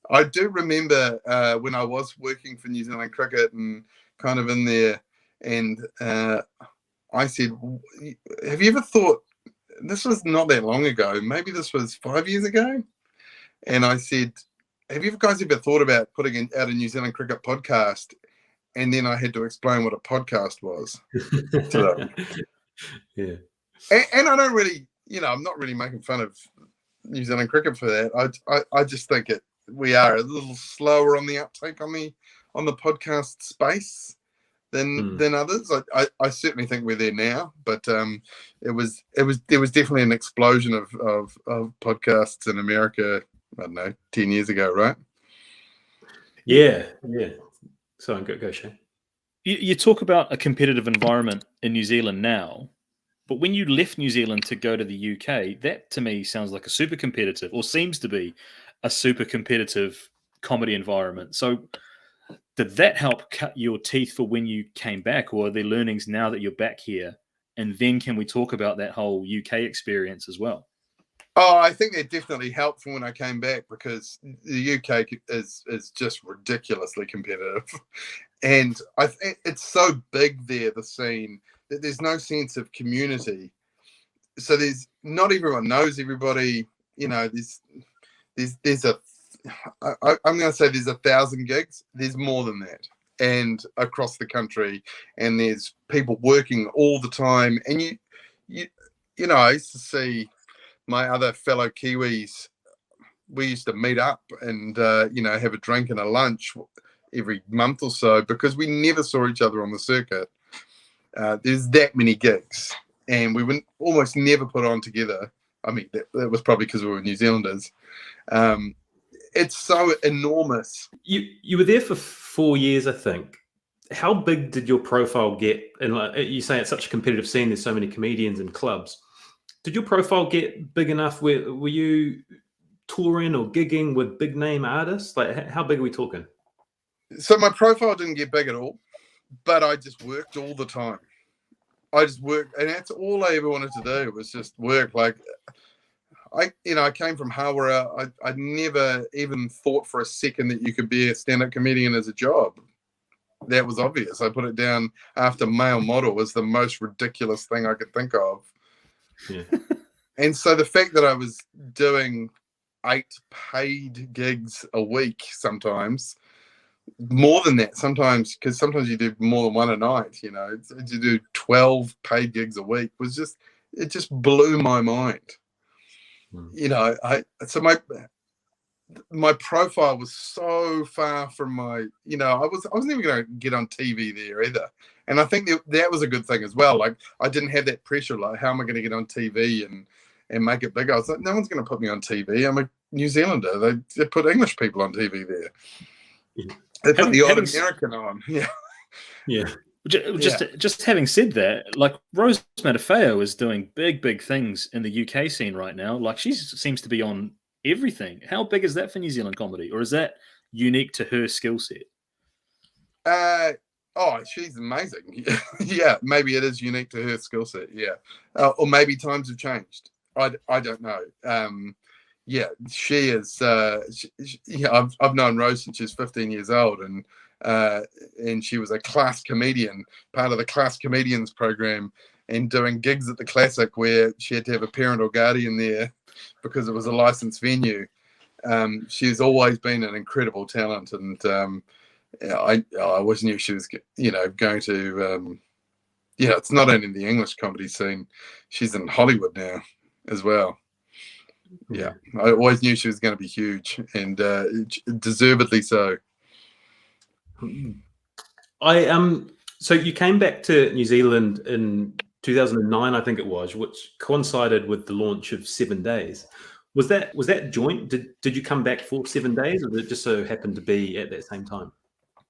I do remember when I was working for New Zealand Cricket and kind of in there, and I said, have you ever thought, this was not that long ago, maybe this was 5 years ago, and I said, have you guys ever thought about putting out a New Zealand Cricket podcast? And then I had to explain what a podcast was to them. Yeah. And I don't really, I'm not really making fun of New Zealand Cricket for that. I just think we are a little slower on the uptake on the podcast space than others. I certainly think we're there now, but there was definitely an explosion of podcasts in America, I don't know, 10 years ago, right? Yeah. So go Shane. You talk about a competitive environment in New Zealand now, but when you left New Zealand to go to the UK, that to me sounds like a super competitive, or seems to be a super competitive comedy environment. So did that help cut your teeth for when you came back, or are there learnings now that you're back here? And then can we talk about that whole UK experience as well? Oh, I think that definitely helped from when I came back, because the UK is just ridiculously competitive. And I think it's so big there, the scene, that there's no sense of community. So not everyone knows everybody. There's I'm going to say there's 1,000 gigs. There's more than that, and across the country, and there's people working all the time. And I used to see my other fellow Kiwis, we used to meet up and have a drink and a lunch every month or so because we never saw each other on the circuit. There's that many gigs, and we would almost never put on together. I mean, that was probably because we were New Zealanders. It's so enormous. You were there for 4 years, I think. How big did your profile get? And like you say, it's such a competitive scene. There's so many comedians and clubs. Did your profile get big enough? Were you touring or gigging with big name artists? Like, how big are we talking? So my profile didn't get big at all, but I just worked all the time. I just worked, and that's all I ever wanted to do was just work. Like, I came from Hawera. I never even thought for a second that you could be a stand-up comedian as a job. That was obvious. I put it down after male model was the most ridiculous thing I could think of. Yeah. And so the fact that I was doing 8 paid gigs a week, sometimes more than that, sometimes, because sometimes you do more than one a night, you do 12 paid gigs a week it just blew my mind. So my profile was so far from my, I wasn't even going to get on TV there either. And I think that was a good thing as well. Like, I didn't have that pressure, like, how am I going to get on TV and make it big? I was like, no one's going to put me on TV. I'm a New Zealander. They put English people on TV there. Yeah. They put the odd American on. Yeah. Yeah. Just having said that, like, Rose Matefao is doing big things in the UK scene right now. Like, she seems to be on everything. How big is that for New Zealand comedy, or is that unique to her skill set? She's amazing. Yeah, maybe it is unique to her skill set. Yeah, or maybe times have changed. I don't know. Yeah, she is. I've known Rose since she was 15 years old, and she was a class comedian, part of the Class Comedians program, and doing gigs at the Classic where she had to have a parent or guardian there because it was a licensed venue. She's always been an incredible talent, and I always knew she was, going to. It's not only in the English comedy scene; she's in Hollywood now as well. Yeah, I always knew she was going to be huge, and deservedly so. So you came back to New Zealand in 2009, I think it was, which coincided with the launch of 7 Days. Was that joint? Did you come back for 7 days, or did it just so happen to be at that same time?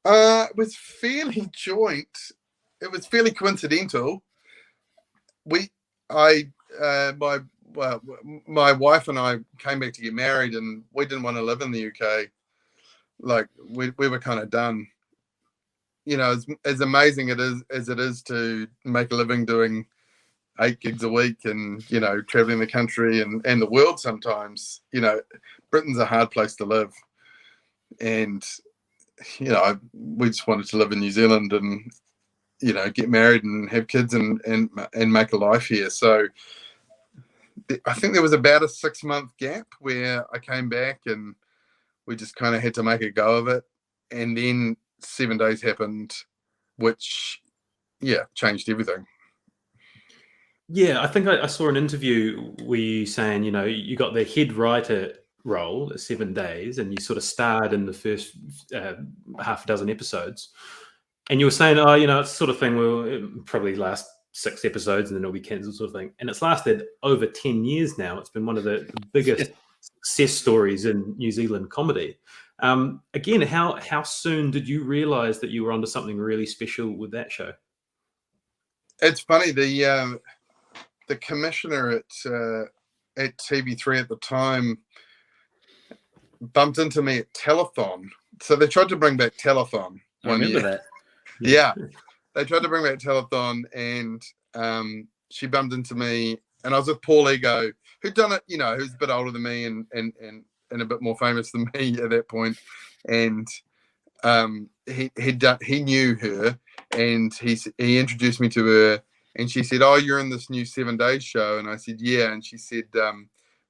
It was fairly joint. It was fairly coincidental. My wife and I came back to get married, and we didn't want to live in the UK. Like, we were kind of done. As amazing as it is to make a living doing 8 gigs a week and, traveling the country and the world sometimes, Britain's a hard place to live. And, we just wanted to live in New Zealand and, get married and have kids and make a life here. So I think there was about a 6-month gap where I came back and we just kind of had to make a go of it. And then 7 Days happened, which, changed everything. Yeah, I think I saw an interview where you saying, you got the head writer role at 7 Days and you sort of starred in the first half a dozen episodes. And you were saying, it's the sort of thing where it probably last 6 episodes and then it'll be cancelled, sort of thing. And it's lasted over 10 years now. It's been one of the biggest success stories in New Zealand comedy. Again, how soon did you realise that you were onto something really special with that show? It's funny, the commissioner at TV3 at the time bumped into me at Telethon. So they tried to bring back Telethon one year. That. Yeah, they tried to bring back Telethon, and she bumped into me, and I was with Paul Ego, who'd done it, who's a bit older than me and a bit more famous than me at that point. And he knew her, and he introduced me to her, and she said, "Oh, you're in this new 7 Days show," and I said, "Yeah," and she said,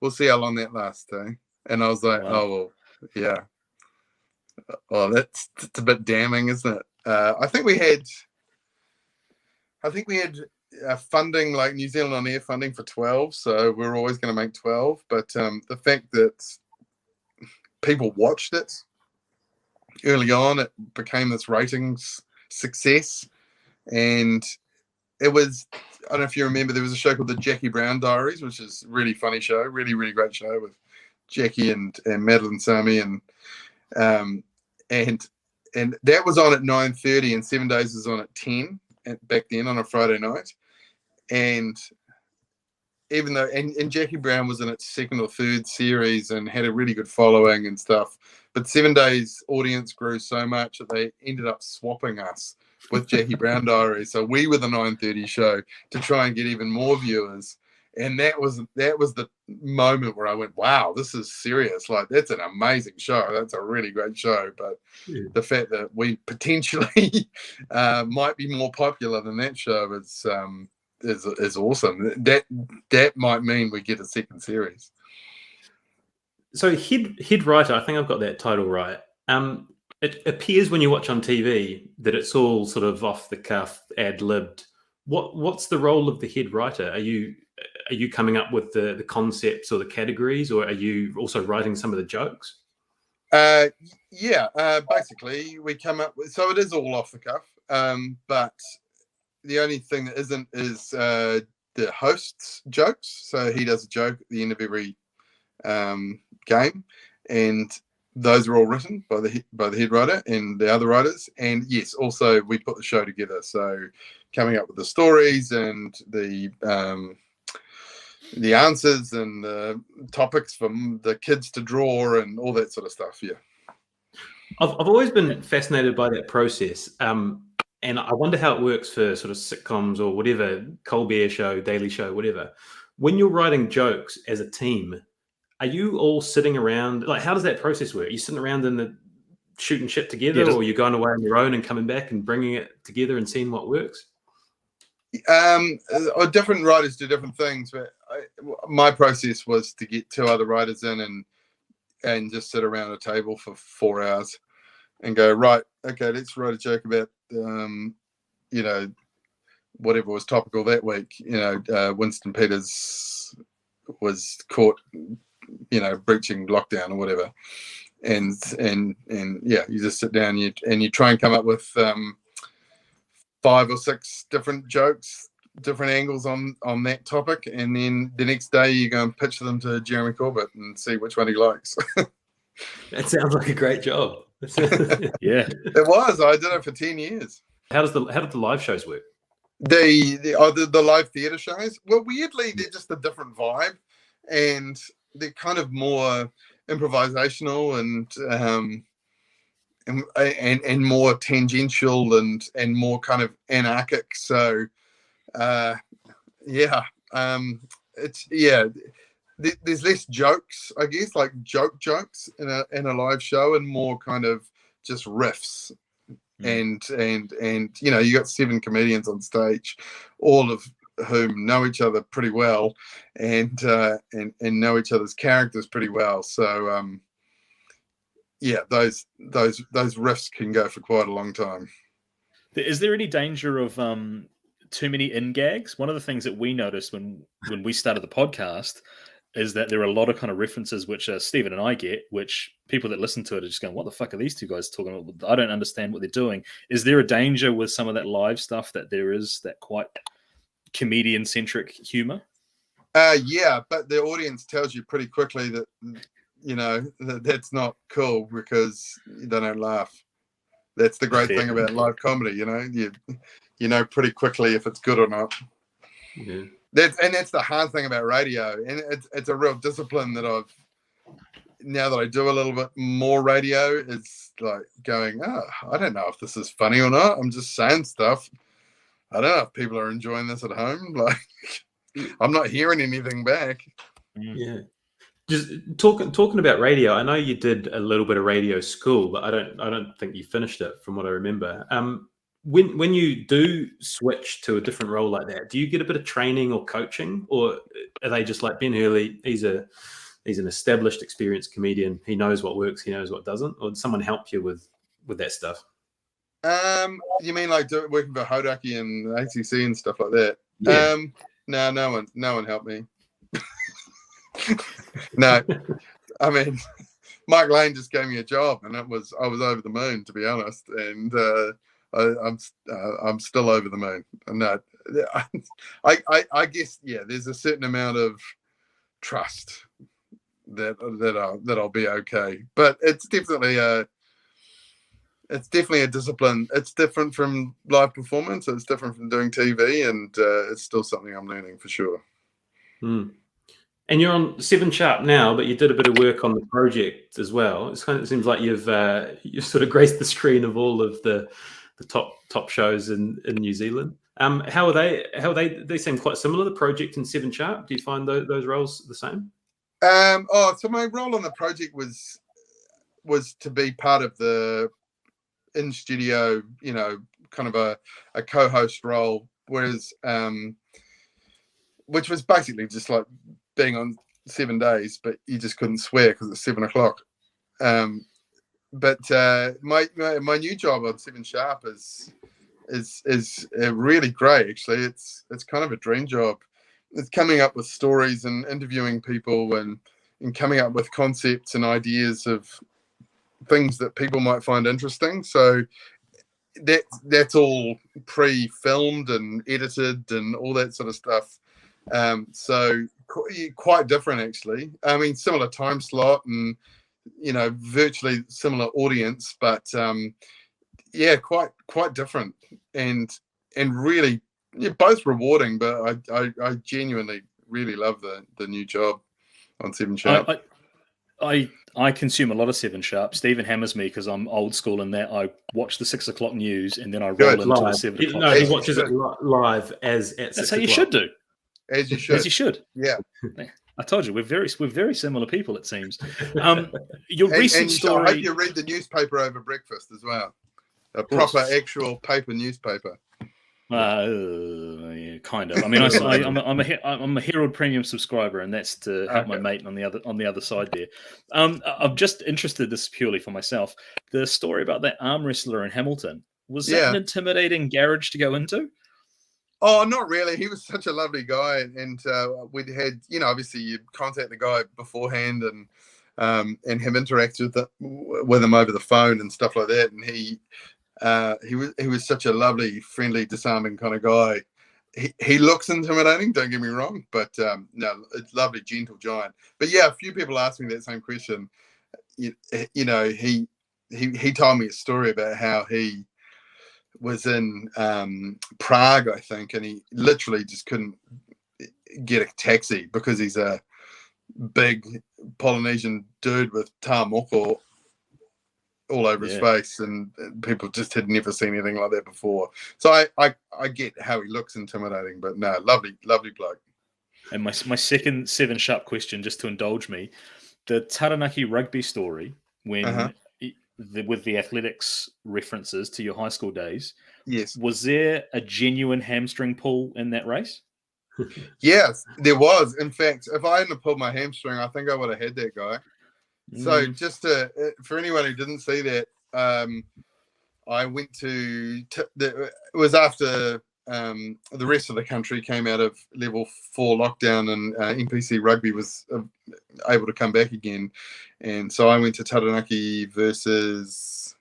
"We'll see how long that lasts, eh?" And I was like, wow. "Oh, well, yeah." Oh, that's a bit damning, isn't it? I think we had funding, like New Zealand On Air funding for 12, so we're always going to make 12. But the fact that people watched it early on, it became this ratings success. And it was, I don't know if you remember, there was a show called the Jackie Brown Diaries, which is a really funny show, really, really great show with Jackie and Madeline Sami, and that was on at 9:30, and 7 Days was on at 10 back then on a Friday night. And even though, and Jackie Brown was in its second or third series and had a really good following and stuff, but 7 Days audience grew so much that they ended up swapping us with Jackie Brown Diaries. So we were the 9:30 show to try and get even more viewers. And that was the moment where I went, wow, this is serious. Like, that's an amazing show. That's a really great show. But the fact that we potentially might be more popular than that show is awesome. That might mean we get a second series. So head writer, I think I've got that title right. It appears when you watch on TV that it's all sort of off the cuff, ad-libbed. What's the role of the head writer? Are you coming up with the concepts or the categories, or are you also writing some of the jokes? Basically we come up with, so it is all off the cuff, but the only thing that isn't is the host's jokes. So he does a joke at the end of every game, and those are all written by the head writer and the other writers. And yes, also we put the show together, so coming up with the stories and the answers and the topics for the kids to draw and all that sort of stuff. Yeah, I've always been fascinated by that process, and I wonder how it works for sort of sitcoms or whatever, Colbert Show, Daily Show, whatever. When you're writing jokes as a team, are you all sitting around? Like, how does that process work? Are you sitting around and shooting shit together, or are you going away on your own and coming back and bringing it together and seeing what works? Different writers do different things, but my process was to get two other writers in and just sit around a table for 4 hours and go, right, okay, let's write a joke about whatever was topical that week. Winston Peters was caught breaching lockdown or whatever, and yeah, you just sit down and you try and come up with 5 or 6 different jokes, different angles on that topic, and then the next day you go and pitch them to Jeremy Corbett and see which one he likes. That sounds like a great job. Yeah, it was. I did it for 10 years. How did the live shows work? The live theatre shows? Well, weirdly, they're just a different vibe, and they're kind of more improvisational and more tangential and more kind of anarchic. So there's less jokes, I guess, like jokes in a live show, and more kind of just riffs. And you got 7 comedians on stage, all of whom know each other pretty well, and know each other's characters pretty well. So those riffs can go for quite a long time. Is there any danger of too many in gags? One of the things that we noticed when we started the podcast is that there are a lot of kind of references which Stephen and I get, which people that listen to it are just going, what the fuck are these two guys talking about? I don't understand what they're doing. Is there a danger with some of that live stuff that there is that quite comedian-centric humor? Yeah, but the audience tells you pretty quickly that, that's not cool because they don't laugh. That's the great thing about live comedy, you know pretty quickly if it's good or not. Yeah. That's the hard thing about radio, and it's a real discipline that now that I do a little bit more radio, it's like going, I don't know if this is funny or not. I'm just saying stuff. I don't know if people are enjoying this at home. Like, I'm not hearing anything back. Yeah. Just talking about radio, I know you did a little bit of radio school, but I don't think you finished it from what I remember. When you do switch to a different role like that, do you get a bit of training or coaching, or are they just like Ben Hurley? He's an established, experienced comedian. He knows what works. He knows what doesn't. Or did someone help you with that stuff? You mean like working for Hodaki and ACC and stuff like that? Yeah. No, no one helped me. No, I mean, Mike Lane just gave me a job, and I was over the moon, to be honest. And I'm still over the moon. No, I guess there's a certain amount of trust that I'll be okay. But it's definitely a discipline. It's different from live performance. It's different from doing TV, and it's still something I'm learning for sure. Mm. And you're on 7 Sharp now, but you did a bit of work on the project as well. It seems like you've sort of graced the screen of all of the top shows in New Zealand. How are they? They seem quite similar. The project and 7 Sharp. Do you find those roles the same? So my role on the project was to be part of the in studio, kind of a co-host role, whereas which was basically just like being on 7 days, but you just couldn't swear because it's 7 o'clock. But my new job on 7 Sharp is really great. Actually, it's kind of a dream job. It's coming up with stories and interviewing people and coming up with concepts and ideas of things that people might find interesting. So that's all pre-filmed and edited and all that sort of stuff. So quite different, actually. I mean, similar time slot and virtually similar audience, but quite different and really both rewarding. But I genuinely really love the new job on 7 Sharp. I consume a lot of 7 Sharp. Stephen hammers me because I'm old school in that I watch the 6 o'clock news and then I roll into live. the 7 o'clock. No, he watches it live as at 6 That's how you o'clock. should do. As you should. As you should. Yeah. I told you we're very similar people. It seems. Your recent story. I hope you read the newspaper over breakfast as well. A proper actual paper newspaper. Yeah, kind of. I mean, I'm a Herald Premium subscriber, and that's to help my mate on the other side there. I'm just interested. This is purely for myself. The story about that arm wrestler in Hamilton, was that an intimidating garage to go into? Oh, not really. He was such a lovely guy, and we'd had, obviously you contact the guy beforehand and have interacted with him over the phone and stuff like that. And he was such a lovely, friendly, disarming kind of guy. He looks intimidating, don't get me wrong, but no, it's lovely, gentle giant. But yeah, a few people asked me that same question. He told me a story about how he was in Prague, I think, and he literally just couldn't get a taxi because he's a big Polynesian dude with tā moko all over his face, and people just had never seen anything like that before. So I get how he looks intimidating, but no, lovely bloke. And my second 7 Sharp question, just to indulge me, the Taranaki rugby story when. With the athletics references to your high school days, yes, was there a genuine hamstring pull in that race? Yes, there was. In fact, if I hadn't pulled my hamstring, I think I would have had that guy. So just for anyone who didn't see that, I went to it was after the rest of the country came out of level 4 lockdown, and NPC rugby was able to come back again. And so I went to Taranaki versus,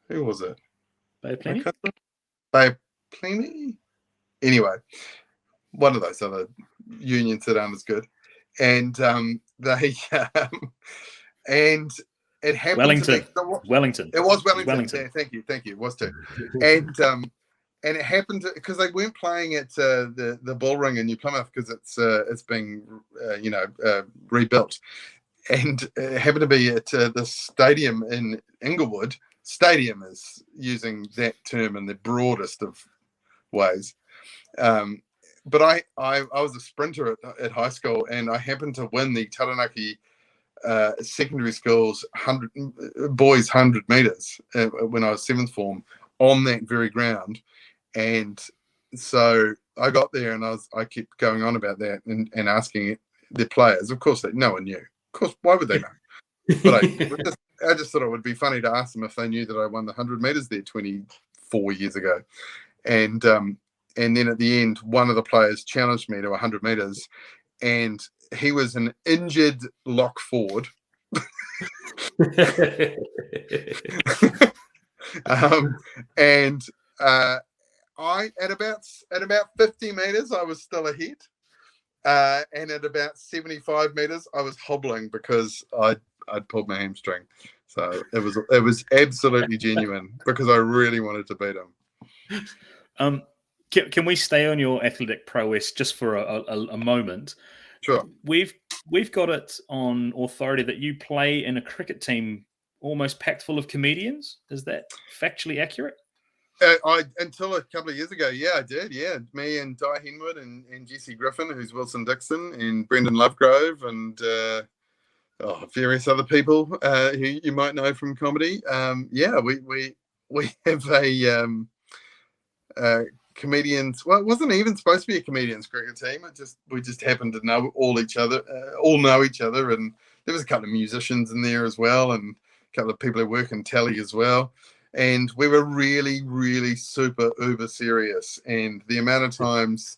who was it? Bay Plenty? Anyway, one of those other unions that aren't as good. And and it happened Wellington. Wellington. It was Wellington. Yeah, thank you. It was too. And it happened because they weren't playing at the Bullring in New Plymouth because it's being rebuilt, and it happened to be at the stadium in Inglewood. Stadium is using that term in the broadest of ways. But I was a sprinter at high school, and I happened to win the Taranaki secondary school's 100 meters when I was 7th form on that very ground. And so I got there, and I kept going on about that and asking the players. Of course, no one knew. Of course, why would they know? But I just thought it would be funny to ask them if they knew that I won the 100 meters there 24 years ago. And and then at the end, one of the players challenged me to 100 meters, and he was an injured lock forward. And I at about 50 meters, I was still ahead, and at about 75 meters, I was hobbling because I'd pulled my hamstring. So it was absolutely genuine because I really wanted to beat him. Can we stay on your athletic prowess just for a moment? Sure. We've got it on authority that you play in a cricket team almost packed full of comedians. Is that factually accurate? Until a couple of years ago, yeah, I did. Yeah, me and Di Henwood and Jesse Griffin, who's Wilson Dixon, and Brendan Lovegrove, and various other people who you might know from comedy. Yeah, we have a comedians. Well, it wasn't even supposed to be a comedians cricket team. We just happened to know all know each other, and there was a couple of musicians in there as well, and a couple of people who work in telly as well. And we were really, really super uber serious. And the amount of times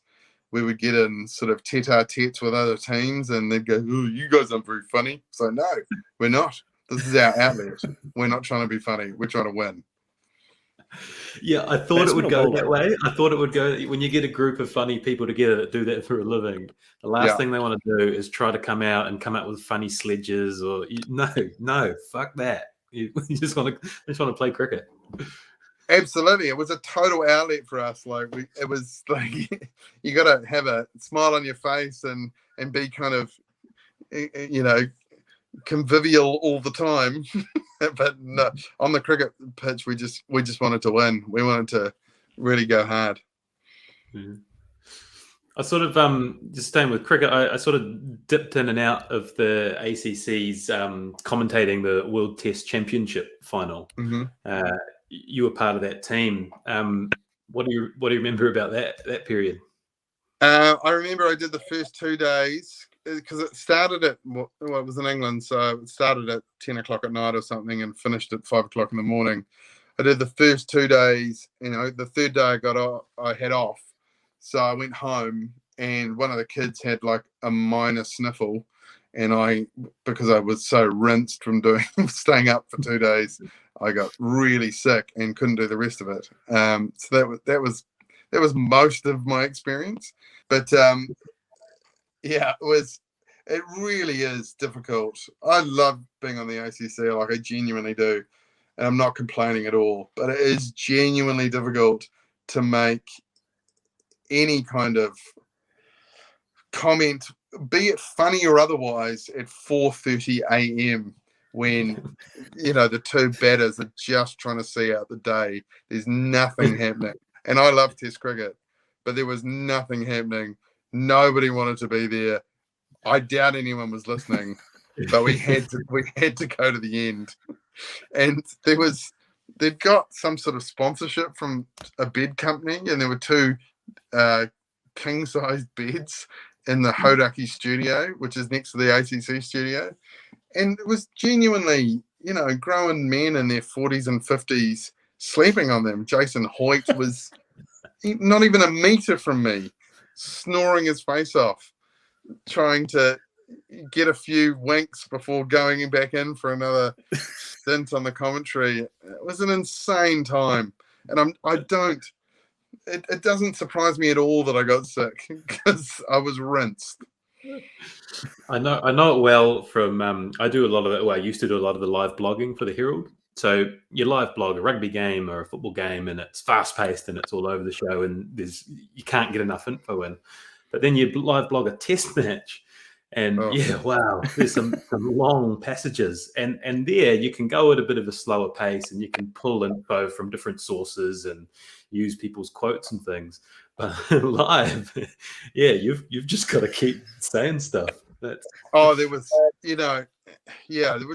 we would get in sort of tete-a-tetes with other teams, and they'd go, "Oh, you guys aren't very funny." So no, we're not. This is our outlet. We're not trying to be funny. We're trying to win. Yeah, I thought it would go that way. I thought it would go when you get a group of funny people together that do that for a living. The last thing they want to do is try to come out with funny sledges or no, fuck that. You just want to play cricket. Absolutely, it was a total outlet for us. It was like you got to have a smile on your face and be kind of, convivial all the time. But no, on the cricket pitch, we just wanted to win. We wanted to really go hard. Mm-hmm. I sort of just staying with cricket. I sort of dipped in and out of the ACC's commentating the World Test Championship final. Mm-hmm. You were part of that team. What do you remember about that period? I remember I did the first 2 days because it started at it was in England, so it started at 10 o'clock at night or something and finished at 5 o'clock in the morning. I did the first 2 days. The third day I had off. So I went home, and one of the kids had like a minor sniffle, and because I was so rinsed from staying up for 2 days, I got really sick and couldn't do the rest of it. So that was most of my experience. But it really is difficult. I love being on the ACC, like I genuinely do, and I'm not complaining at all. But it is genuinely difficult to make any kind of comment, be it funny or otherwise, at 4:30 a.m. when the two batters are just trying to see out the day. There's nothing happening, and I love Test cricket, but there was nothing happening. Nobody wanted to be there. I doubt anyone was listening, but we had to go to the end, and they'd got some sort of sponsorship from a bed company, and there were two king-sized beds in the Hodaki studio, which is next to the ACC studio. And it was genuinely, grown men in their 40s and 50s sleeping on them. Jason Hoyt was not even a metre from me, snoring his face off, trying to get a few winks before going back in for another stint on the commentary. It was an insane time. And it doesn't surprise me at all that I got sick because I was rinsed. I know it well from I do a lot of it. Well, I used to do a lot of the live blogging for the Herald. So you live blog a rugby game or a football game, and it's fast paced and it's all over the show, and you can't get enough info in. But then you live blog a test match, and there's some long passages, and there you can go at a bit of a slower pace, and you can pull info from different sources and use people's quotes and things. But live, you've just got to keep saying stuff. There were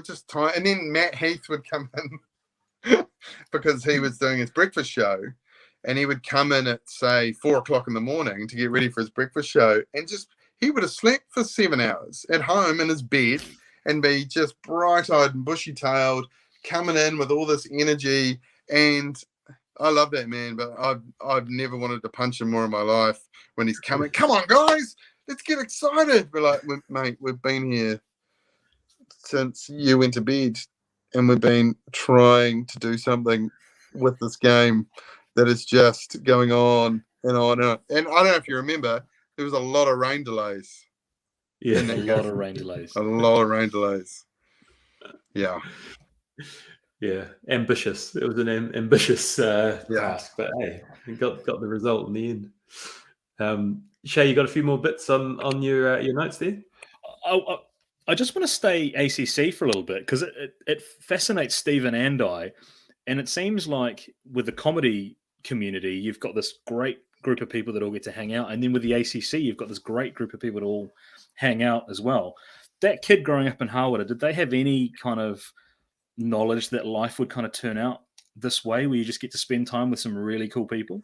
just time, and then Matt Heath would come in because he was doing his breakfast show, and he would come in at say 4 o'clock in the morning to get ready for his breakfast show, and he would have slept for 7 hours at home in his bed and be just bright-eyed and bushy-tailed, coming in with all this energy, and I love that man, but I've never wanted to punch him more in my life when he's coming. Come on, guys, let's get excited. We're like, mate, we've been here since you went to bed, and we've been trying to do something with this game that is just going on and on and on. And I don't know if you remember, there was a lot of rain delays. Yeah, A lot of rain delays. A lot of rain delays. Yeah. Yeah, ambitious. It was an ambitious task, but hey, we got the result in the end. Shay, you got a few more bits on your notes there? I just want to stay ACC for a little bit because it fascinates Stephen and I, and it seems like with the comedy community, you've got this great group of people that all get to hang out, and then with the ACC, you've got this great group of people that all hang out as well. That kid growing up in Hawera, did they have any kind of knowledge that life would kind of turn out this way, where you just get to spend time with some really cool people?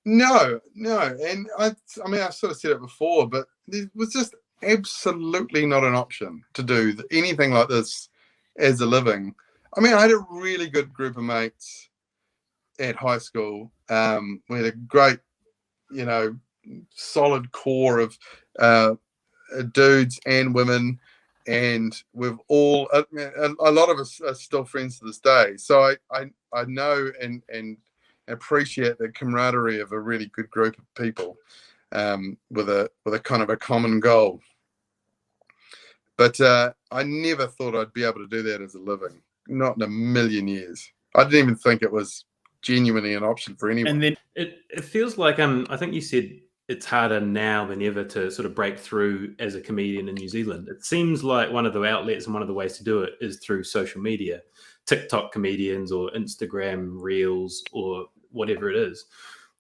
No, and I mean, I've sort of said it before, but there was just absolutely not an option to do anything like this as a living. I mean, I had a really good group of mates at high school. We had a great, solid core of dudes and women, and we've all a lot of us are still friends to this day. So I know and appreciate the camaraderie of a really good group of people with a kind of a common goal. But I never thought I'd be able to do that as a living. Not in a million years. I didn't even think it was genuinely an option for anyone. And then it feels like I think you said it's harder now than ever to sort of break through as a comedian in New Zealand. It seems like one of the outlets and one of the ways to do it is through social media, TikTok comedians or Instagram reels or whatever it is.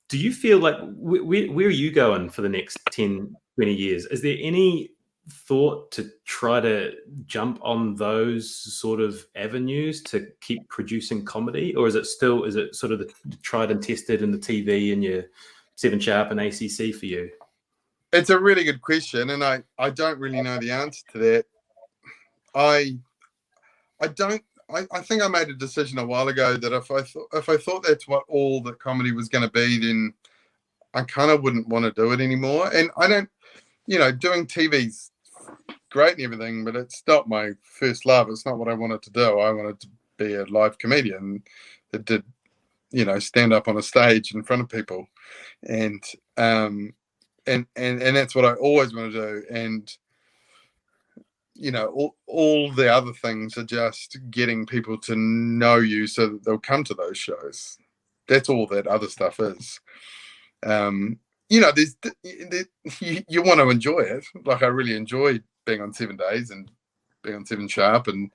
Do you feel like where are you going for the next 10, 20 years? Is there any thought to try to jump on those sort of avenues to keep producing comedy, or is it sort of the tried and tested in the TV and your 7 Sharp and ACC for you? It's a really good question, and I don't really know the answer to that. I think I made a decision a while ago that if I thought that's what all that comedy was going to be, then I kind of wouldn't want to do it anymore. And I don't, doing TV's great and everything, but it's not my first love. It's not what I wanted to do. I wanted to be a live comedian that did, stand up on a stage in front of people, and that's what I always want to do. And all the other things are just getting people to know you so that they'll come to those shows. That's all that other stuff is. You want to enjoy it. Like, I really enjoyed being on 7 Days and being on 7 Sharp and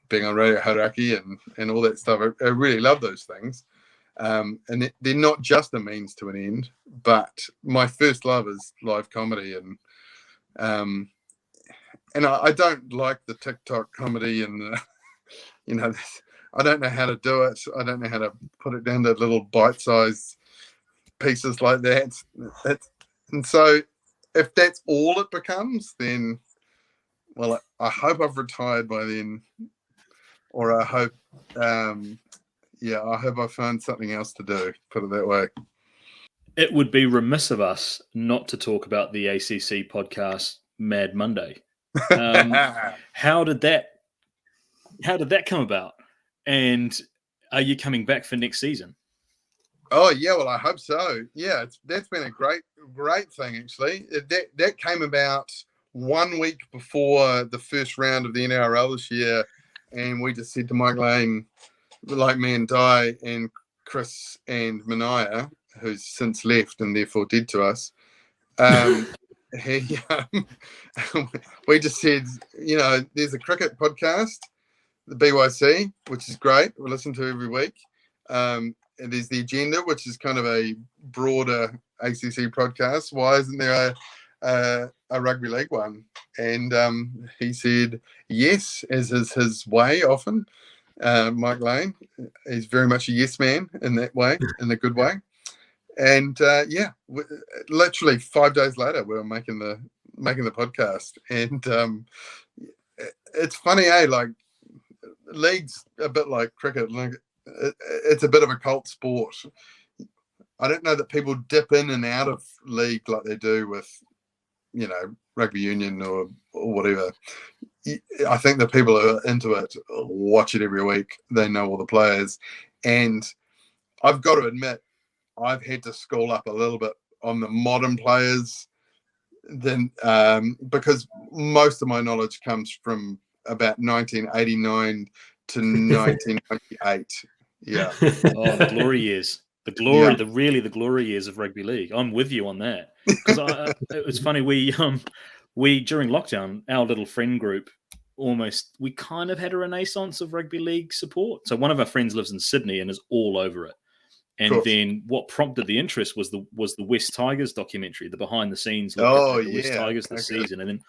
being on Radio Hauraki and all that stuff. I really love those things. And they're not just a means to an end, but my first love is live comedy. And I don't like the TikTok comedy and, I don't know how to do it. I don't know how to put it down to little bite-sized pieces like that. And so if that's all it becomes, then, well, I hope I've retired by then, or I hope, I hope I find something else to do, put it that way. It would be remiss of us not to talk about the ACC podcast, Mad Monday. How did that come about? And are you coming back for next season? Oh yeah, well I hope so. Yeah, that's been a great thing actually. That came about 1 week before the first round of the NRL this year, and we just said to Mike Lane, like me and Di and Chris and Mania, who's since left and therefore dead to us. We just said, there's a cricket podcast, the BYC, which is great. We listen to every week. And there's the Agenda, which is kind of a broader ACC podcast. Why isn't there a rugby league one? And he said yes, as is his way often. Mike Lane is very much a yes man in that way, in a good way. And literally 5 days later, we were making the podcast. And it's funny, like league's a bit like cricket. Like, it's a bit of a cult sport. I don't know that people dip in and out of league like they do with, rugby union or whatever. I think the people who are into it watch it every week. They know all the players. And I've got to admit, I've had to school up a little bit on the modern players because most of my knowledge comes from about 1989 to 1998. Yeah. Oh, the glory years. The glory years of rugby league. I'm with you on that. Because it's funny, we during lockdown, our little friend group, we kind of had a renaissance of rugby league support. So one of our friends lives in Sydney and is all over it. And then what prompted the interest was the West Tigers documentary, the behind the scenes look at the West Tigers this season. And then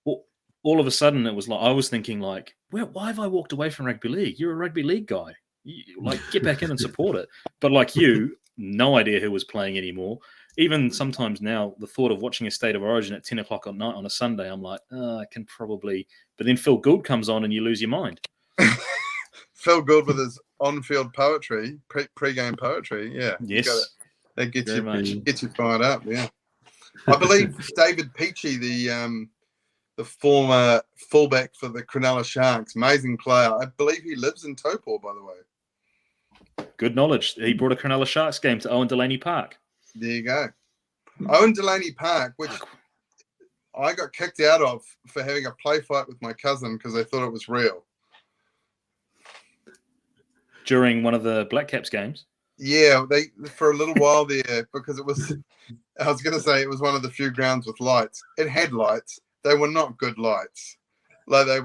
all of a sudden it was like, I was thinking like, why have I walked away from rugby league? You're a rugby league guy. Get back in and support it. But like you, no idea who was playing anymore. Even sometimes now, the thought of watching a State of Origin at 10 o'clock at night on a Sunday, I'm like, I can probably... But then Phil Gould comes on and you lose your mind. Phil Gould with his on-field poetry, pre-game poetry, yeah. Yes. That gets you fired up, yeah. I believe David Peachy, the former fullback for the Cronulla Sharks, amazing player. I believe he lives in Taupo, by the way. Good knowledge. He brought a Cronulla Sharks game to Owen Delaney Park. There you go. Owen Delaney Park, which I got kicked out of for having a play fight with my cousin because I thought it was real. During one of the Black Caps games? Yeah, they for a little while there, because it was, I was going to say it was one of the few grounds with lights. It had lights. They were not good lights. Like they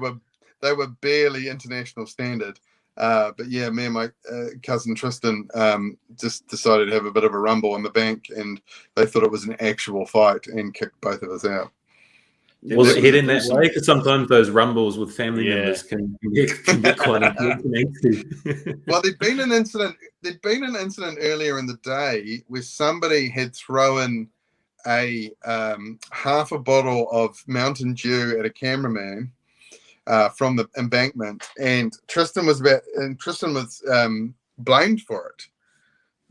were barely international standard. But yeah, me and my cousin Tristan just decided to have a bit of a rumble on the bank, and they thought it was an actual fight and kicked both of us out. Was it heading that way? Because sometimes those rumbles with family members can get quite intense. Well, there'd been an incident earlier in the day where somebody had thrown a half a bottle of Mountain Dew at a cameraman from the embankment, and Tristan was blamed for it.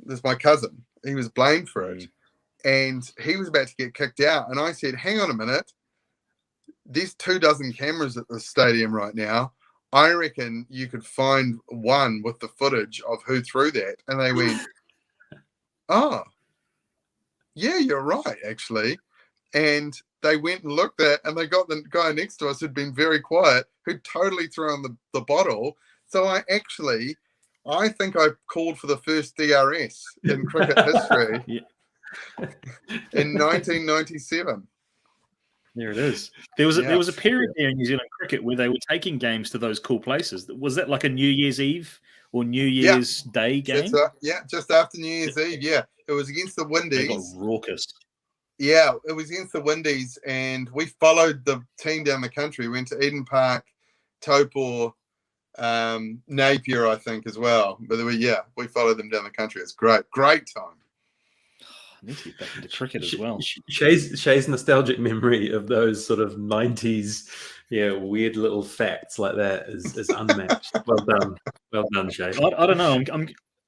This is my cousin. He was blamed for it, and he was about to get kicked out. And I said, "Hang on a minute. There's 24 cameras at the stadium right now. I reckon you could find one with the footage of who threw that." And they went, "Oh, yeah, you're right, actually." And they went and looked at, and they got the guy next to us who'd been very quiet, who'd totally thrown the bottle. So I think I called for the first DRS in cricket history in 1997. There it is. There was a period there in New Zealand cricket where they were taking games to those cool places. Was that like a New Year's Eve or New Year's Day game? Just after New Year's Eve. Yeah, it was against the Windies. They got raucous. Yeah, it was against the Windies, and we followed the team down the country. We went to Eden Park, Taupo, Napier, I think, as well. But we followed them down the country. It's great time. I need to get back into cricket as well. Shay's nostalgic memory of those sort of 90s, weird little facts like that is unmatched. Well done, Shay. I don't know.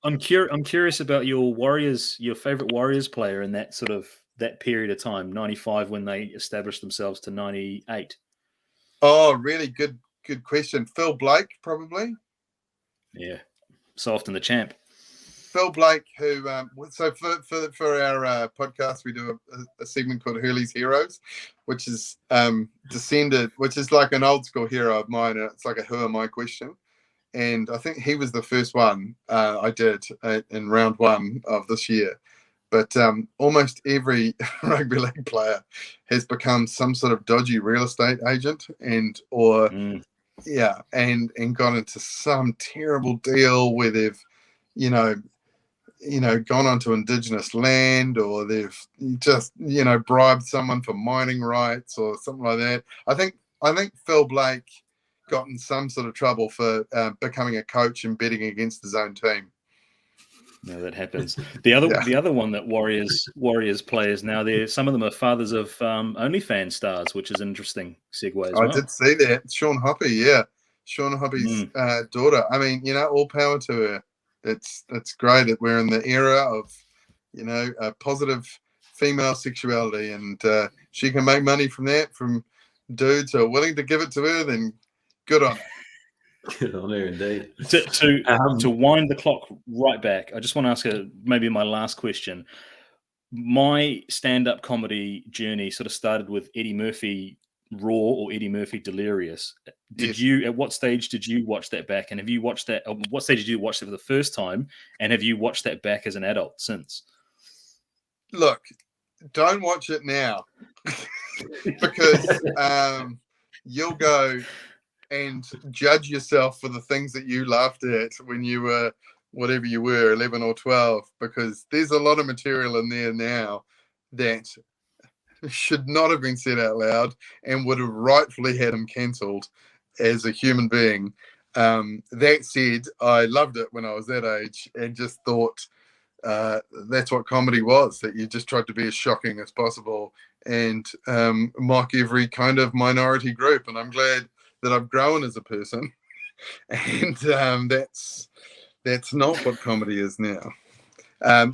I'm curious about your favorite Warriors player in that sort of that period of time, 95 when they established themselves to 98. Oh, really good question. Phil Blake, probably. Yeah, so often the champ. Phil Blake, who so for our podcast, we do a segment called Hurley's Heroes, which is which is like an old school hero of mine. And it's like a who am I question, and I think he was the first one I did in round one of this year. But almost every rugby league player has become some sort of dodgy real estate agent and gone into some terrible deal where they've gone onto indigenous land, or they've just, bribed someone for mining rights or something like that. I think Phil Blake got in some sort of trouble for becoming a coach and betting against his own team. No, that happens. The other one that Warriors players now, some of them are fathers of OnlyFans stars, which is an interesting segue as well. I did see that. Sean Hoppy, Sean Hoppy's daughter. I mean, all power to her. it's great that we're in the era of, positive female sexuality, and she can make money from that, from dudes who are willing to give it to her. Then good on her. Good on her, indeed. To wind the clock right back, I just want to ask maybe my last question. My stand-up comedy journey sort of started with Eddie Murphy Raw or Eddie Murphy Delirious. At what stage did you watch that back? And have you watched that? What stage did you watch it for the first time? And have you watched that back as an adult since? Look, don't watch it now because you'll go and judge yourself for the things that you laughed at when you were whatever you were, 11 or 12, because there's a lot of material in there now that should not have been said out loud and would have rightfully had him cancelled as a human being. That said, I loved it when I was that age and just thought that's what comedy was, that you just tried to be as shocking as possible and mock every kind of minority group. And I'm glad that I've grown as a person, and that's not what comedy is now. Those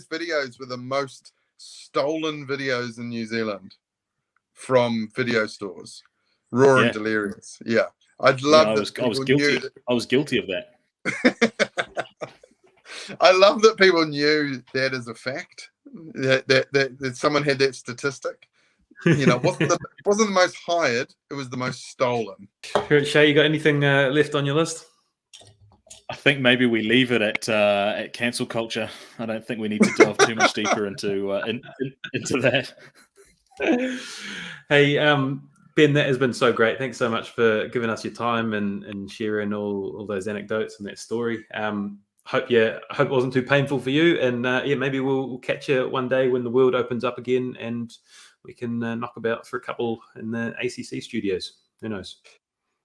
videos were the most stolen videos in New Zealand from video stores. Raw and Delirious. Yeah, I'd love that. I was guilty of that. I love that people knew that as a fact. That someone had that statistic. Wasn't the most hired, it was the most stolen. Shay, you got anything left on your list? I think maybe we leave it at cancel culture. I don't think we need to delve too much deeper into that. Hey, Ben, that has been so great. Thanks so much for giving us your time and sharing all those anecdotes and that story. Hope it wasn't too painful for you, and maybe we'll catch you one day when the world opens up again and we can knock about for a couple in the ACC studios. Who knows?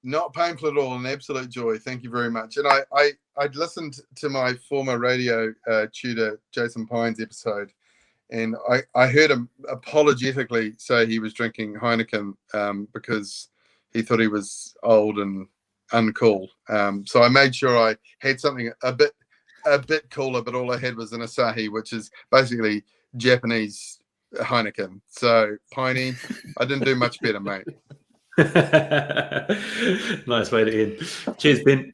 Not painful at all, an absolute joy. Thank you very much. And I'd listened to my former radio tutor, Jason Pine's episode, and I heard him apologetically say he was drinking Heineken because he thought he was old and uncool. So I made sure I had something a bit cooler, but all I had was an Asahi, which is basically Japanese Heineken. So, Piney, I didn't do much better, mate. Nice way to end. Cheers, Ben.